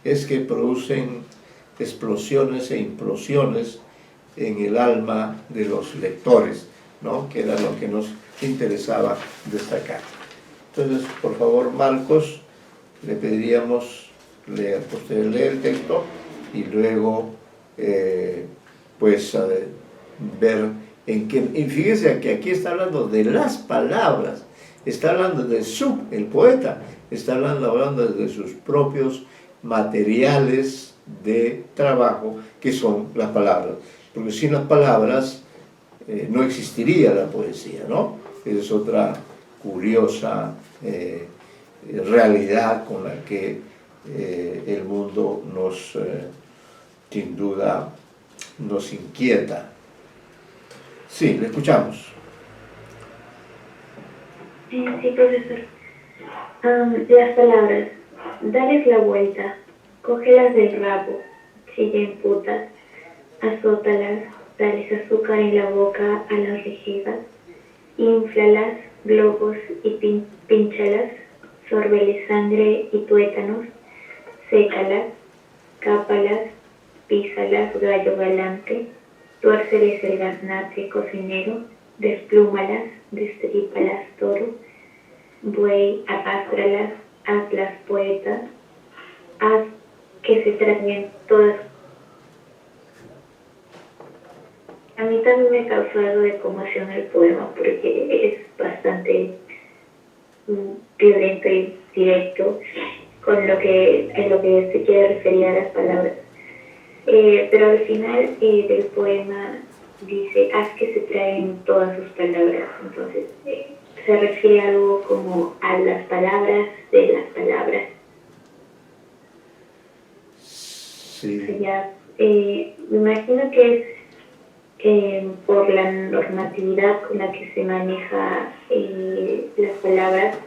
es que producen explosiones e implosiones en el alma de los lectores, ¿no? Que era lo que nos interesaba destacar. Entonces, por favor, Marcos, le pediríamos usted lee el texto y luego ver en qué. Y fíjese que aquí está hablando de las palabras, está hablando el poeta está hablando de sus propios materiales de trabajo, que son las palabras, porque sin las palabras no existiría la poesía, ¿no? Esa es otra curiosa realidad con la que el mundo sin duda nos inquieta. Sí, le escuchamos. Sí, profesor. Las palabras, dales la vuelta, cógelas del rabo, chilla en putas, azótalas, dales azúcar en la boca a las rejivas, inflalas, globos y pínchalas, sórbeles sangre y tuétanos, sécalas, cápalas, písalas, gallo galante, tuérceles el gaznate cocinero, desplúmalas, destrípalas toro, buey, arrástralas, hazlas poetas, haz que se traguen todas. A mí también me causó algo de conmoción el poema porque es bastante violento y directo con lo que se quiere referir a las palabras. Pero al final del poema dice, haz que se traguen todas sus palabras. Entonces se refiere a algo como a las palabras de las palabras. Sí. O sea, me imagino que por la normatividad con la que se maneja las palabras.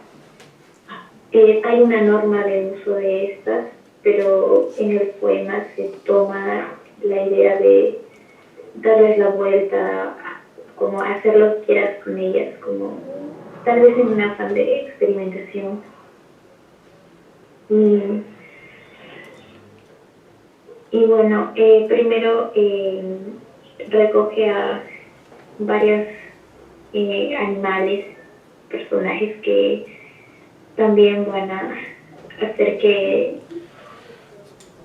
Hay una norma de uso de estas, pero en el poema se toma la idea de darles la vuelta, como hacer lo que quieras con ellas, como tal vez en un afán de experimentación. Y bueno, primero recoge a varios animales, personajes que también van a hacer que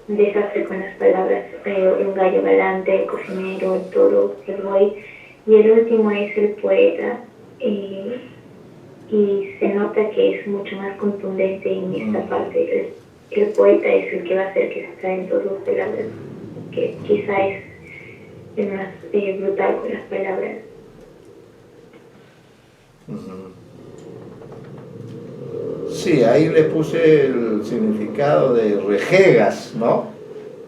desastre con las palabras, el gallo galante, el cocinero, el toro, el buey, y el último es el poeta, y se nota que es mucho más contundente en esta parte. El poeta es el que va a hacer que se traen todas las palabras, que quizá es el más brutal con las palabras. Sí, ahí le puse el significado de rejegas, ¿no?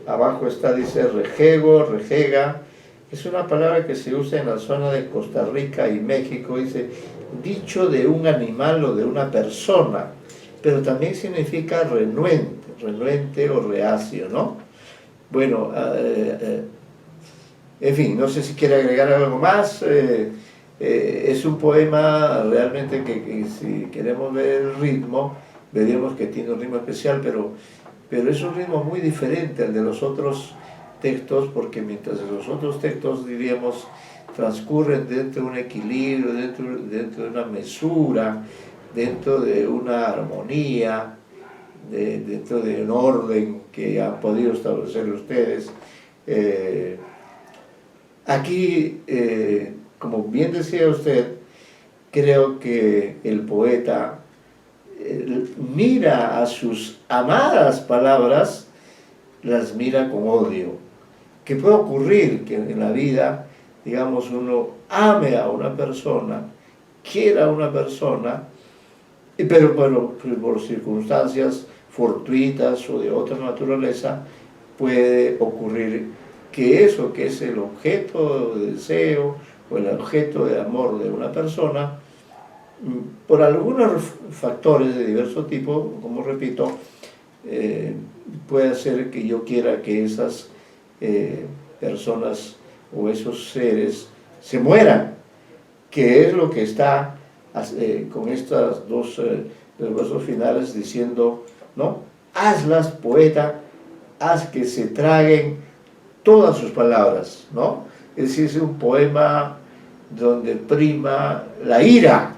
Abajo está, dice rejego, rejega. Es una palabra que se usa en la zona de Costa Rica y México, dice dicho de un animal o de una persona, pero también significa renuente, renuente o reacio, ¿no? Bueno, en fin, no sé si quiere agregar algo más. Es un poema realmente que si queremos ver el ritmo, veríamos que tiene un ritmo especial, pero es un ritmo muy diferente al de los otros textos, porque mientras los otros textos, diríamos, transcurren dentro de un equilibrio, dentro de una mesura, dentro de una armonía, dentro de un orden que han podido establecer ustedes. Aquí, como bien decía usted, creo que el poeta mira a sus amadas palabras, las mira con odio. Que puede ocurrir que en la vida, digamos, uno ame a una persona, quiera a una persona, pero por circunstancias fortuitas o de otra naturaleza, puede ocurrir que eso que es el objeto de deseo o el objeto de amor de una persona, por algunos factores de diverso tipo, como repito, puede hacer que yo quiera que esas personas o esos seres se mueran, que es lo que está con estos dos versos finales diciendo, ¿no? Hazlas, poeta, haz que se traguen todas sus palabras, ¿no? Es decir, es un poema donde prima la ira,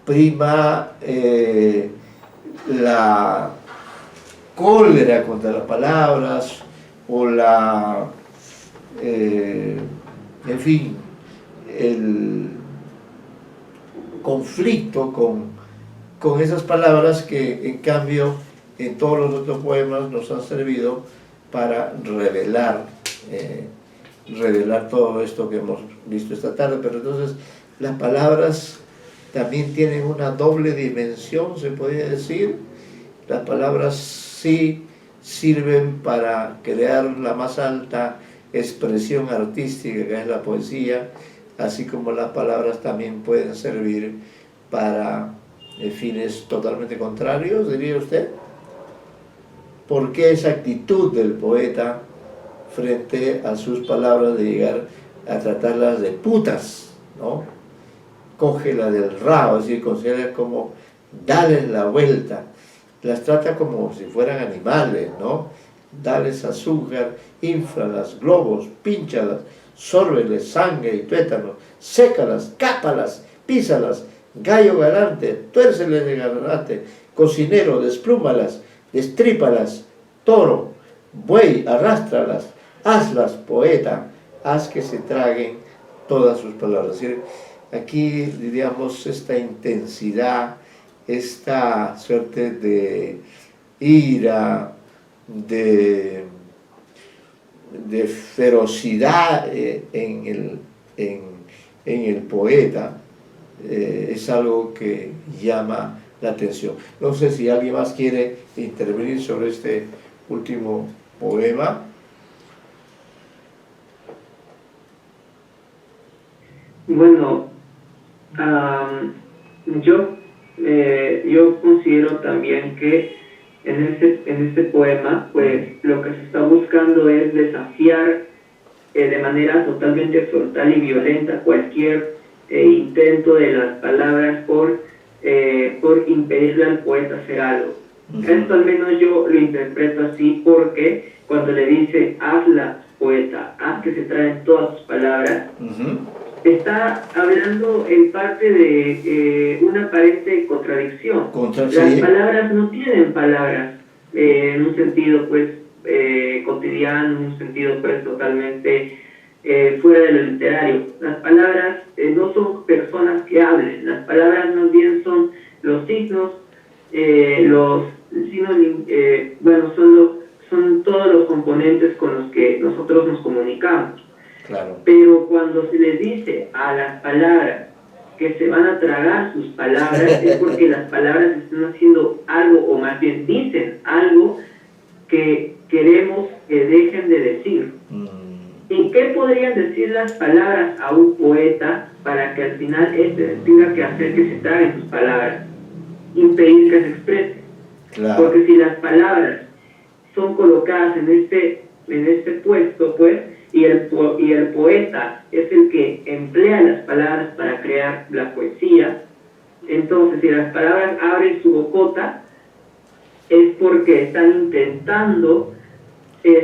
prima la cólera contra las palabras, o en fin, el conflicto con esas palabras que en cambio en todos los otros poemas nos han servido para revelar todo esto que hemos visto esta tarde. Pero entonces las palabras también tienen una doble dimensión, se podría decir. Las palabras sí sirven para crear la más alta expresión artística, que es la poesía, así como las palabras también pueden servir para fines totalmente contrarios, diría usted. ¿Por qué esa actitud del poeta frente a sus palabras de llegar a tratarlas de putas, ¿no? Cógela del rabo, es decir, considera como darles la vuelta, las trata como si fueran animales, ¿no? Dales azúcar, inflalas, globos, pínchalas, sórbeles sangre y tuétanos, sécalas, cápalas, písalas, gallo galante, tuérceles de garrate, cocinero, desplúmalas, destrípalas, toro, buey, arrástralas, hazlas, poeta, haz que se traguen todas sus palabras. Es decir, aquí diríamos esta intensidad, esta suerte de ira, de ferocidad en el poeta, es algo que llama la atención. No sé si alguien más quiere intervenir sobre este último poema. Bueno, yo considero también que en este poema, pues lo que se está buscando es desafiar de manera totalmente frontal y violenta cualquier intento de las palabras por impedirle al poeta hacer algo. Esto al menos yo lo interpreto así, porque cuando le dice hazla poeta, haz que se traen todas tus palabras, está hablando en parte de una aparente contradicción. Las palabras no tienen palabras en un sentido pues cotidiano, en un sentido pues totalmente fuera de lo literario. Las palabras no son personas que hablen, las palabras más bien son los signos, son todos los componentes con los que nosotros nos comunicamos. Claro. Pero cuando se les dice a las palabras que se van a tragar sus palabras, es porque las palabras están haciendo algo, o más bien dicen algo que queremos que dejen de decir. ¿Y qué podrían decir las palabras a un poeta para que al final tenga que hacer que se traguen sus palabras? Impedir que se exprese. Claro. Porque si las palabras son colocadas en este puesto, pues, y el poeta es el que emplea las palabras para crear la poesía, entonces si las palabras abren su bocota, es porque están intentando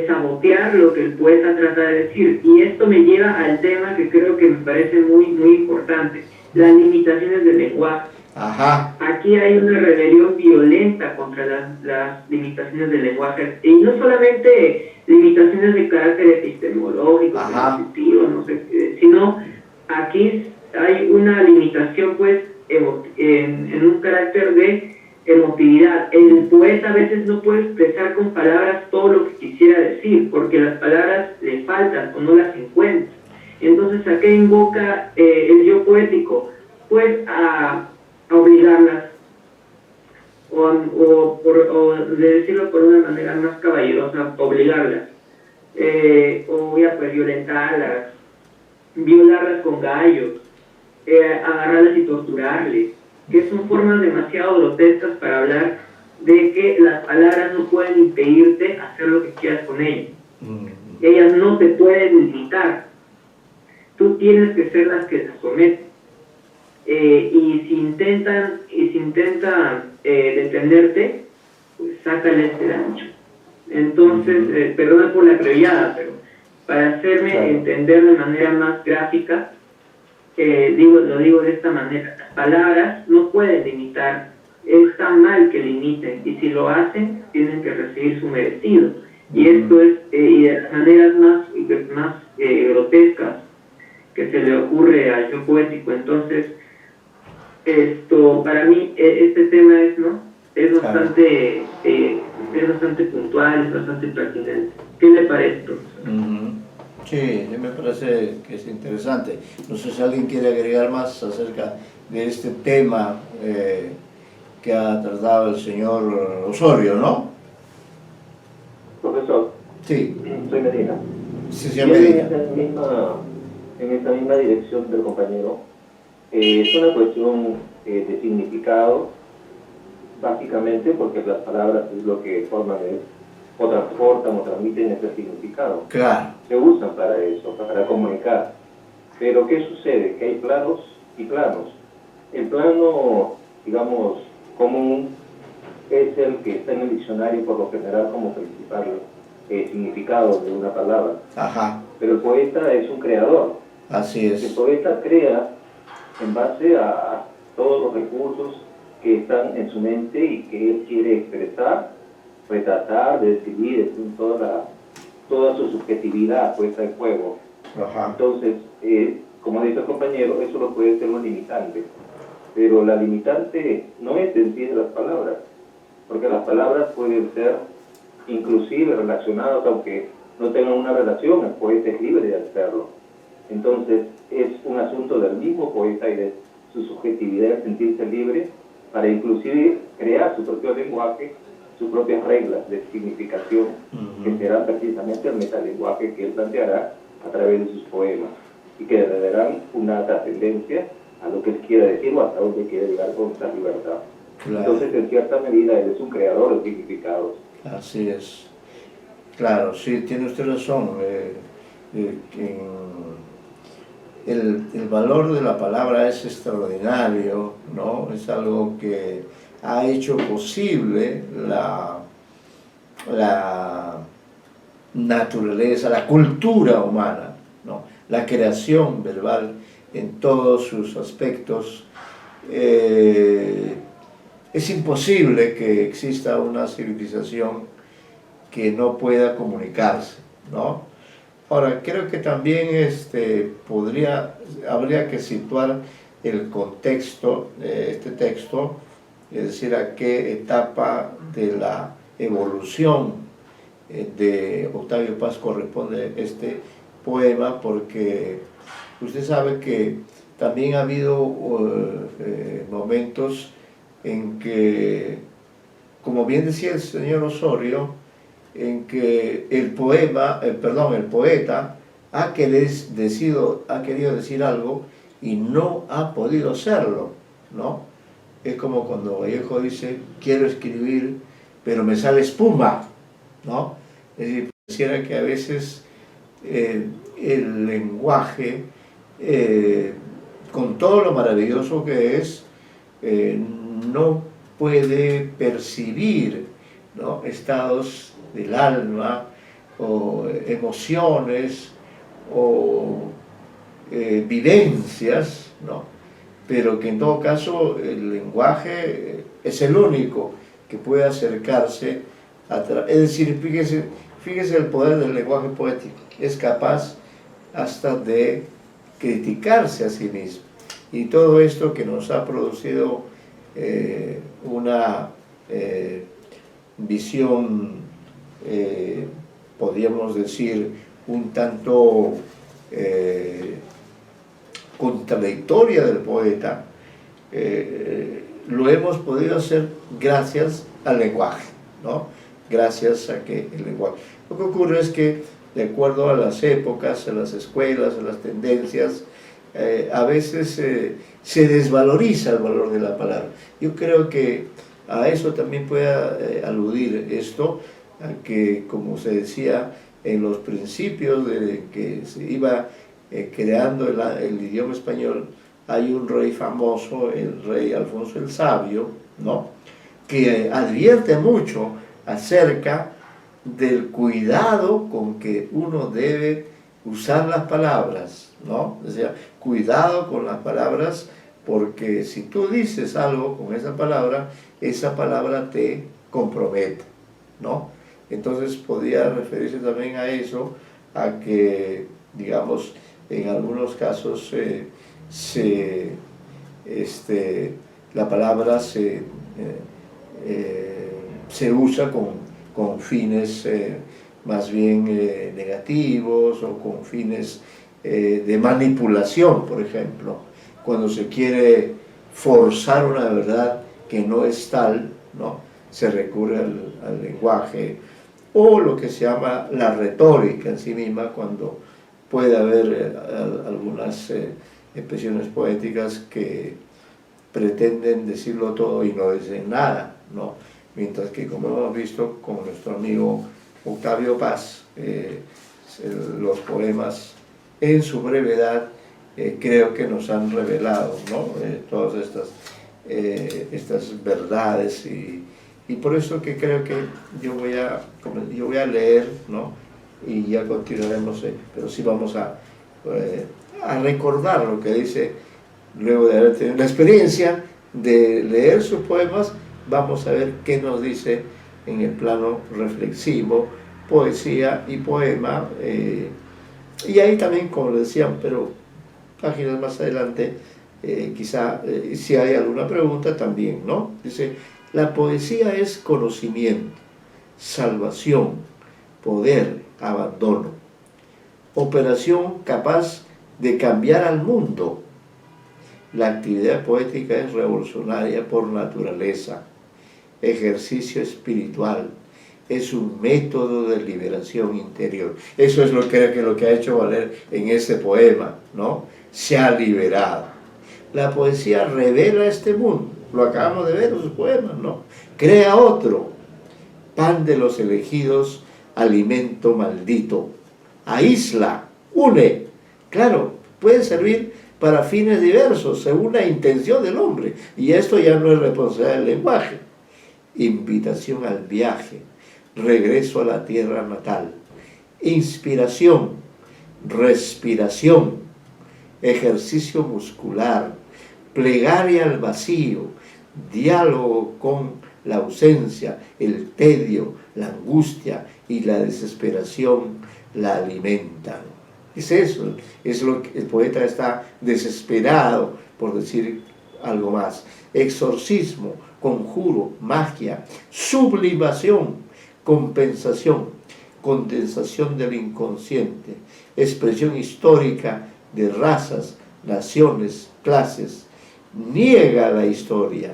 sabotear lo que el poeta trata de decir. Y esto me lleva al tema que creo que me parece muy, muy importante: las limitaciones del lenguaje. Ajá. Aquí hay una rebelión violenta contra las limitaciones del lenguaje, y no solamente limitaciones de carácter epistemológico, cognitivo, no sé, sino aquí hay una limitación pues en un carácter de emotividad. El poeta a veces no puede expresar con palabras todo lo que quisiera decir, porque las palabras le faltan o no las encuentra. Entonces, ¿a qué invoca el yo poético? Pues a obligarlas, o de decirlo por una manera más caballerosa, obligarlas, o ya pues violarlas con gallos, agarrarlas y torturarles, que son formas demasiado grotescas para hablar de que las palabras no pueden impedirte hacer lo que quieras con ellas. Ellas no te pueden limitar, tú tienes que ser las que las someten. Y si intentan detenerte, pues sácales el ancho. Entonces, perdón por la criollada, pero para hacerme entender de manera más gráfica, lo digo de esta manera: las palabras no pueden limitar, está mal que limiten, y si lo hacen, tienen que recibir su merecido. Y esto es, y de las maneras más grotescas que se le ocurre al yo poético. Entonces, para mí este tema es bastante puntual, es bastante pertinente. ¿Qué le parece, profesor? Sí, me parece que es interesante. No sé si alguien quiere agregar más acerca de este tema que ha tratado el señor Osorio, ¿no? Profesor. Sí. Soy Medina. Sí, señor Medina. En esta misma dirección del compañero. Es una cuestión de significado, básicamente porque las palabras es lo que forman o transportan o transmiten ese significado. Claro. Se usan para eso, para comunicar. Pero ¿qué sucede? Que hay planos y planos. El plano, digamos, común es el que está en el diccionario por lo general como principal significado de una palabra. Ajá. Pero el poeta es un creador. Así es. El poeta crea en base a todos los recursos que están en su mente y que él quiere expresar, retratar, decidir, toda su subjetividad puesta en juego. Ajá. Entonces, como dice el compañero, eso no puede ser un limitante, pero la limitante no es en sí de las palabras, porque las palabras pueden ser inclusive relacionadas, aunque no tengan una relación, el poeta es libre de hacerlo. Entonces, es un asunto del mismo poeta y de su subjetividad, de sentirse libre para inclusive crear su propio lenguaje, sus propias reglas de significación, que será precisamente el metalenguaje que él planteará a través de sus poemas. y que le darán una trascendencia a lo que él quiere decir o hasta dónde quiere llegar con esa libertad. Claro. Entonces, en cierta medida, él es un creador de significados. Así es. Claro, sí, tiene usted razón. El valor de la palabra es extraordinario, ¿no? Es algo que ha hecho posible la naturaleza, la cultura humana, ¿no? La creación verbal en todos sus aspectos. Es imposible que exista una civilización que no pueda comunicarse, ¿no? Ahora, creo que también habría que situar el contexto de este texto, es decir, a qué etapa de la evolución de Octavio Paz corresponde este poema, porque usted sabe que también ha habido momentos en que, como bien decía el señor Osorio, en que el poeta ha querido decir algo y no ha podido hacerlo, ¿no? Es como cuando Vallejo dice, quiero escribir, pero me sale espuma, ¿no? Es decir, pareciera que a veces el lenguaje, con todo lo maravilloso que es, no puede percibir, ¿no?, estados del alma o emociones o vivencias, ¿no? Pero que en todo caso el lenguaje es el único que puede acercarse es decir, fíjese el poder del lenguaje poético, es capaz hasta de criticarse a sí mismo, y todo esto que nos ha producido una visión, podríamos decir, un tanto contradictoria del poeta, lo hemos podido hacer gracias al lenguaje, ¿no? Gracias a que el lenguaje. Lo que ocurre es que, de acuerdo a las épocas, a las escuelas, a las tendencias, a veces se desvaloriza el valor de la palabra. Yo creo que a eso también puede aludir esto, a que, como se decía en los principios de que se iba creando el idioma español, hay un rey famoso, el rey Alfonso el Sabio, ¿no?, que advierte mucho acerca del cuidado con que uno debe usar las palabras, ¿no? O sea, cuidado con las palabras, porque si tú dices algo con esa palabra te compromete, ¿no? Entonces podría referirse también a eso, a que, digamos, en algunos casos la palabra se usa con fines más bien negativos, o con fines de manipulación, por ejemplo, cuando se quiere forzar una verdad que no es tal, ¿no?, se recurre al lenguaje, o lo que se llama la retórica en sí misma, cuando puede haber algunas expresiones poéticas que pretenden decirlo todo y no dicen nada, ¿no? Mientras que, como hemos visto con nuestro amigo Octavio Paz, los poemas en su brevedad creo que nos han revelado, ¿no?, todas estas verdades, y por eso que creo que yo voy a leer, ¿no?, y ya continuaremos, pero sí vamos a recordar lo que dice, luego de haber tenido la experiencia de leer sus poemas. Vamos a ver qué nos dice en el plano reflexivo, poesía y poema, y ahí también, como le decían, pero páginas más adelante, quizá si hay alguna pregunta también, ¿no? Dice, la poesía es conocimiento, salvación, poder, abandono, operación capaz de cambiar al mundo. La actividad poética es revolucionaria por naturaleza, ejercicio espiritual, es un método de liberación interior. Eso es lo que ha hecho valer en ese poema, ¿no? Se ha liberado. La poesía revela este mundo, lo acabamos de ver en sus poemas, ¿no? Crea otro, pan de los elegidos, alimento maldito, aísla, une. Claro, puede servir para fines diversos, según la intención del hombre, y esto ya no es responsabilidad del lenguaje. Invitación al viaje, regreso a la tierra natal, inspiración, respiración, ejercicio muscular, plegaria al vacío, diálogo con la ausencia, el tedio, la angustia y la desesperación la alimentan. Es eso, es lo que el poeta está desesperado por decir algo más. Exorcismo, conjuro, magia, sublimación, compensación, condensación del inconsciente, expresión histórica de razas, naciones, clases, niega la historia.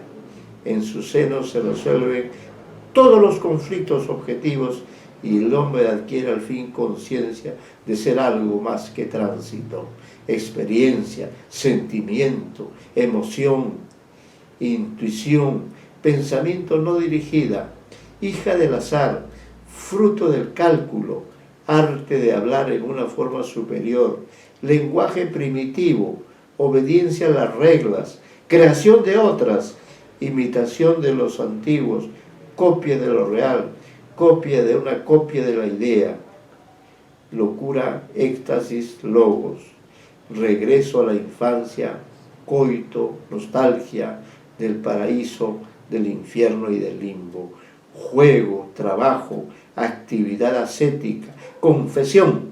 En su seno se resuelven todos los conflictos objetivos y el hombre adquiere al fin conciencia de ser algo más que tránsito, experiencia, sentimiento, emoción, intuición, pensamiento no dirigida, hija del azar, fruto del cálculo, arte de hablar en una forma superior, lenguaje primitivo, obediencia a las reglas, creación de otras, imitación de los antiguos, copia de lo real, copia de una copia de la idea, locura, éxtasis, logos, regreso a la infancia, coito, nostalgia del paraíso, del infierno y del limbo, juego, trabajo, actividad ascética, confesión,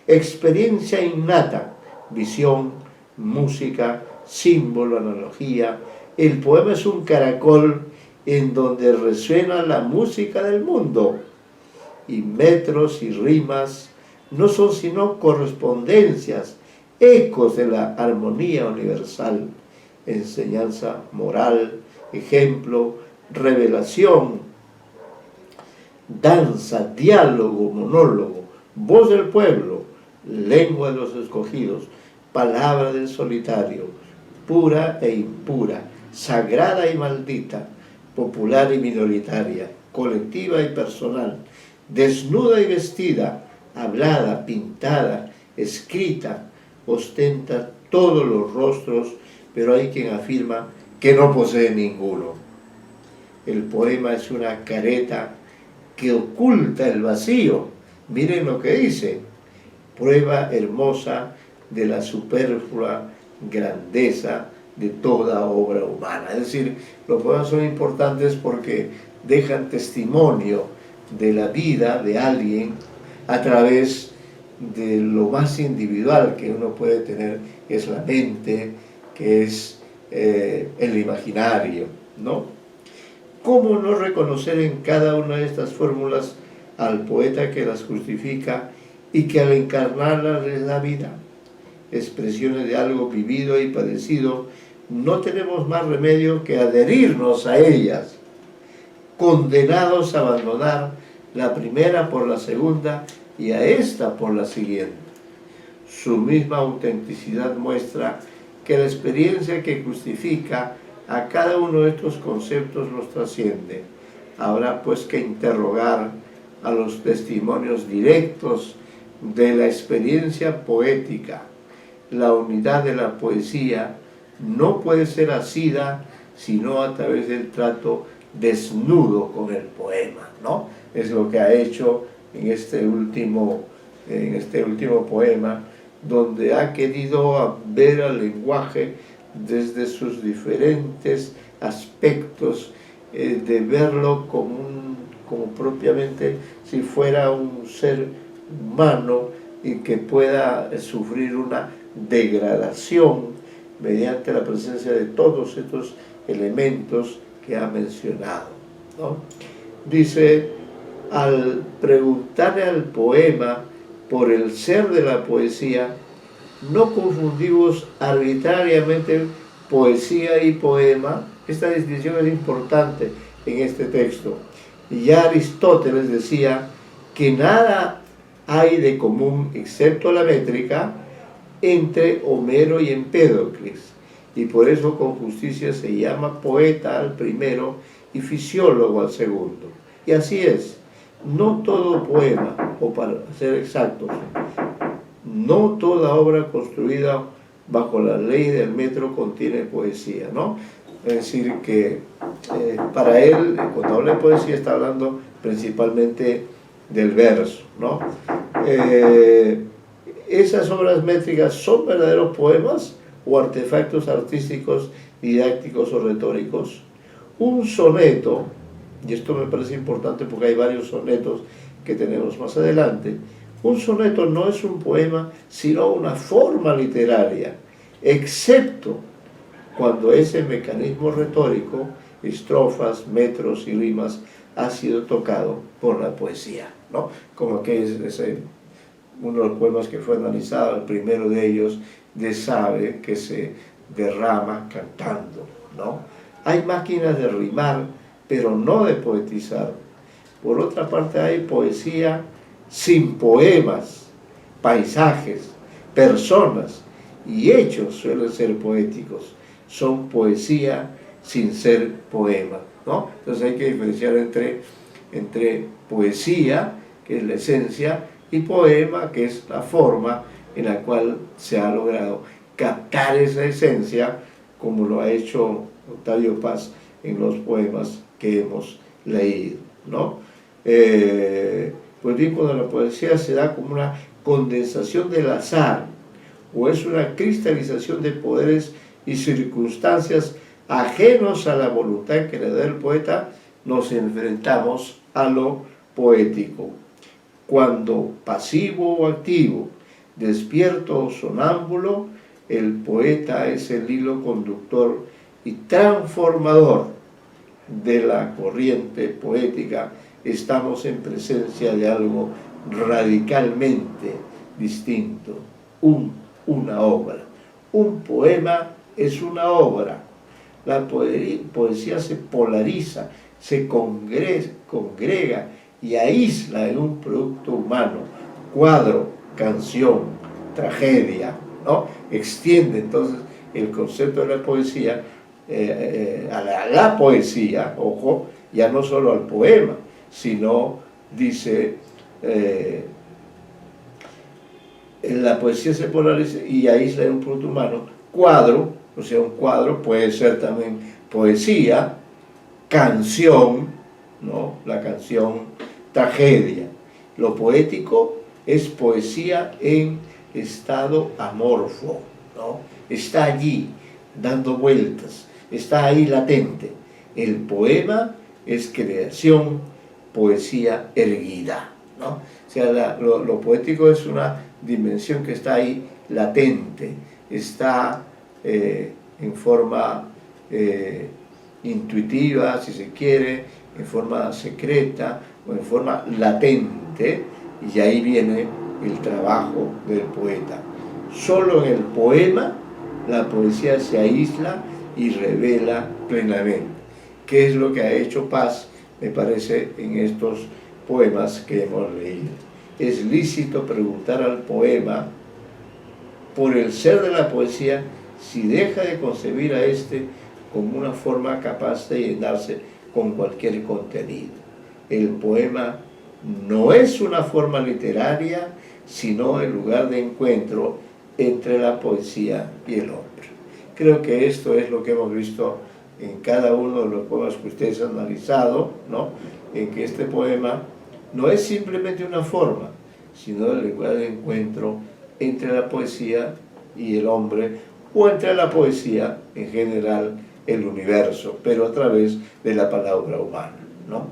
experiencia innata, visión, música, símbolo, analogía. El poema es un caracol en donde resuena la música del mundo, y metros y rimas no son sino correspondencias, ecos de la armonía universal, enseñanza moral, ejemplo, revelación, danza, diálogo, monólogo, voz del pueblo, lengua de los escogidos, palabra del solitario, pura e impura, sagrada y maldita, popular y minoritaria, colectiva y personal, desnuda y vestida, hablada, pintada, escrita, ostenta todos los rostros, pero hay quien afirma que no posee ninguno. El poema es una careta que oculta el vacío. Miren lo que dice: prueba hermosa de la superflua grandeza de toda obra humana. Es decir, los poemas son importantes porque dejan testimonio de la vida de alguien a través de lo más individual que uno puede tener, que es la mente, que es el imaginario, ¿no? ¿Cómo no reconocer en cada una de estas fórmulas al poeta que las justifica y que al encarnarlas les da vida? Expresiones de algo vivido y padecido, no tenemos más remedio que adherirnos a ellas, condenados a abandonar la primera por la segunda y a esta por la siguiente. Su misma autenticidad muestra que la experiencia que justifica a cada uno de estos conceptos los trasciende. Habrá pues que interrogar a los testimonios directos de la experiencia poética. La unidad de la poesía no puede ser asida sino a través del trato desnudo con el poema, ¿no? Es lo que ha hecho en este último poema, donde ha querido ver al lenguaje desde sus diferentes aspectos, de verlo como propiamente si fuera un ser humano y que pueda sufrir una degradación mediante la presencia de todos estos elementos que ha mencionado, ¿no? Dice: al preguntarle al poema por el ser de la poesía, no confundimos arbitrariamente poesía y poema. Esta distinción es importante en este texto, Ya Aristóteles decía que nada hay de común, excepto la métrica, entre Homero y Empédocles, y por eso con justicia se llama poeta al primero y fisiólogo al segundo. Y así es, no todo poema, o para ser exactos, no toda obra construida bajo la ley del metro contiene poesía, ¿no? Es decir, que para él, cuando habla de poesía, está hablando principalmente del verso, ¿no? ¿Esas obras métricas son verdaderos poemas o artefactos artísticos, didácticos o retóricos? Un soneto, y esto me parece importante porque hay varios sonetos que tenemos más adelante, un soneto no es un poema, sino una forma literaria, excepto cuando ese mecanismo retórico, estrofas, metros y rimas, ha sido tocado por la poesía, ¿no? Como que es uno de los poemas que fue analizado, el primero de ellos, de Sabe, que se derrama cantando, ¿no? Hay máquinas de rimar, pero no de poetizar. Por otra parte, hay poesía sin poemas, paisajes, personas y hechos suelen ser poéticos. Son poesía sin ser poema, ¿no? Entonces hay que diferenciar entre poesía, que es la esencia, y poema, que es la forma en la cual se ha logrado captar esa esencia, como lo ha hecho Octavio Paz en los poemas que hemos leído, ¿no? Pues bien, cuando la poesía se da como una condensación del azar, o es una cristalización de poderes y circunstancias ajenos a la voluntad que le da el poeta, nos enfrentamos a lo poético. Cuando pasivo o activo, despierto o sonámbulo, el poeta es el hilo conductor y transformador de la corriente poética. Estamos en presencia de algo radicalmente distinto, una obra. Un poema es una obra. La poesía se polariza, se congrega y aísla en un producto humano, cuadro, canción, tragedia, ¿no? Extiende entonces el concepto de la poesía a la poesía, ojo, ya no solo al poema, sino, dice, la poesía se polariza y aísla en un producto humano, cuadro, o sea, un cuadro puede ser también poesía, canción, ¿no? La canción, tragedia. Lo poético es poesía en estado amorfo, ¿no? Está allí, dando vueltas, está ahí latente. El poema es creación, poesía erguida, ¿no? O sea, lo poético es una dimensión que está ahí latente, está en forma intuitiva, si se quiere, en forma secreta o en forma latente, y ahí viene el trabajo del poeta. Solo en el poema la poesía se aísla y revela plenamente. ¿Qué es lo que ha hecho Paz, me parece, en estos poemas que hemos leído? Es lícito preguntar al poema, por el ser de la poesía, si deja de concebir a este como una forma capaz de llenarse con cualquier contenido. El poema no es una forma literaria, sino el lugar de encuentro entre la poesía y el hombre. Creo que esto es lo que hemos visto en cada uno de los poemas que ustedes han analizado, ¿no? En que este poema no es simplemente una forma, sino el lugar de encuentro entre la poesía y el hombre, o entre la poesía en general, el universo, pero a través de la palabra humana, ¿no?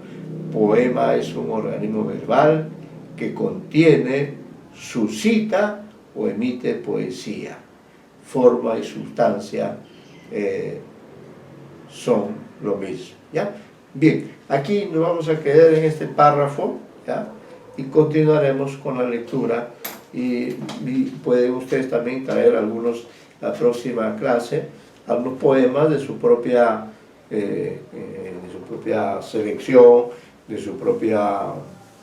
Poema es un organismo verbal que contiene, suscita o emite poesía. Forma y sustancia son lo mismo, ¿ya? Bien, aquí nos vamos a quedar en este párrafo, ¿ya? Y continuaremos con la lectura y pueden ustedes también traer algunos la próxima clase, algunos poemas de su propia selección, de su propia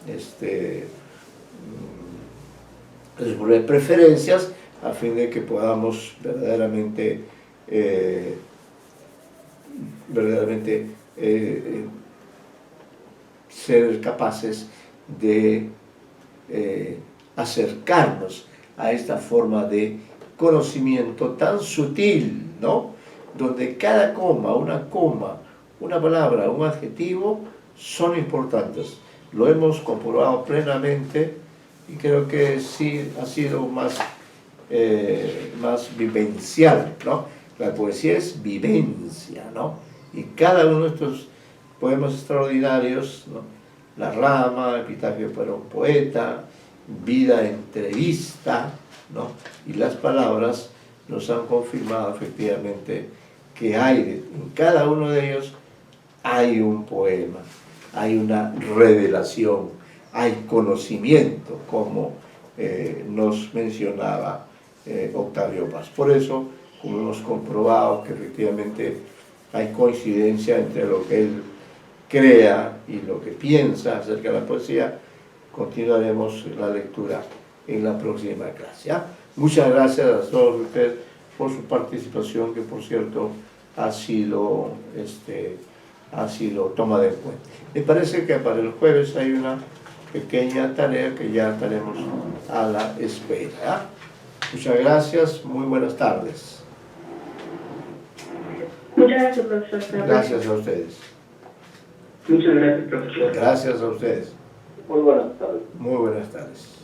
de sus propias preferencias, a fin de que podamos verdaderamente ser capaces de acercarnos a esta forma de conocimiento tan sutil, ¿no? Donde cada coma, una palabra, un adjetivo son importantes. Lo hemos comprobado plenamente y creo que sí ha sido más vivencial, ¿no? La poesía es vivencia, ¿no? Y cada uno de estos poemas extraordinarios, ¿no? La rama, epitafio para un poeta, vida entrevista, ¿no? Y las palabras nos han confirmado efectivamente que hay, en cada uno de ellos hay un poema, hay una revelación, hay conocimiento, como nos mencionaba Octavio Paz. Por eso, como hemos comprobado que efectivamente hay coincidencia entre lo que él crea y lo que piensa acerca de la poesía, continuaremos la lectura en la próxima clase. Muchas gracias a todos ustedes por su participación, que por cierto ha sido tomada en cuenta. Me parece que para el jueves hay una pequeña tarea que ya estaremos a la espera. Muchas gracias, muy buenas tardes. Muchas gracias, profesor. Gracias a ustedes. Muchas gracias, profesor. Gracias a ustedes. Muy buenas tardes. Muy buenas tardes.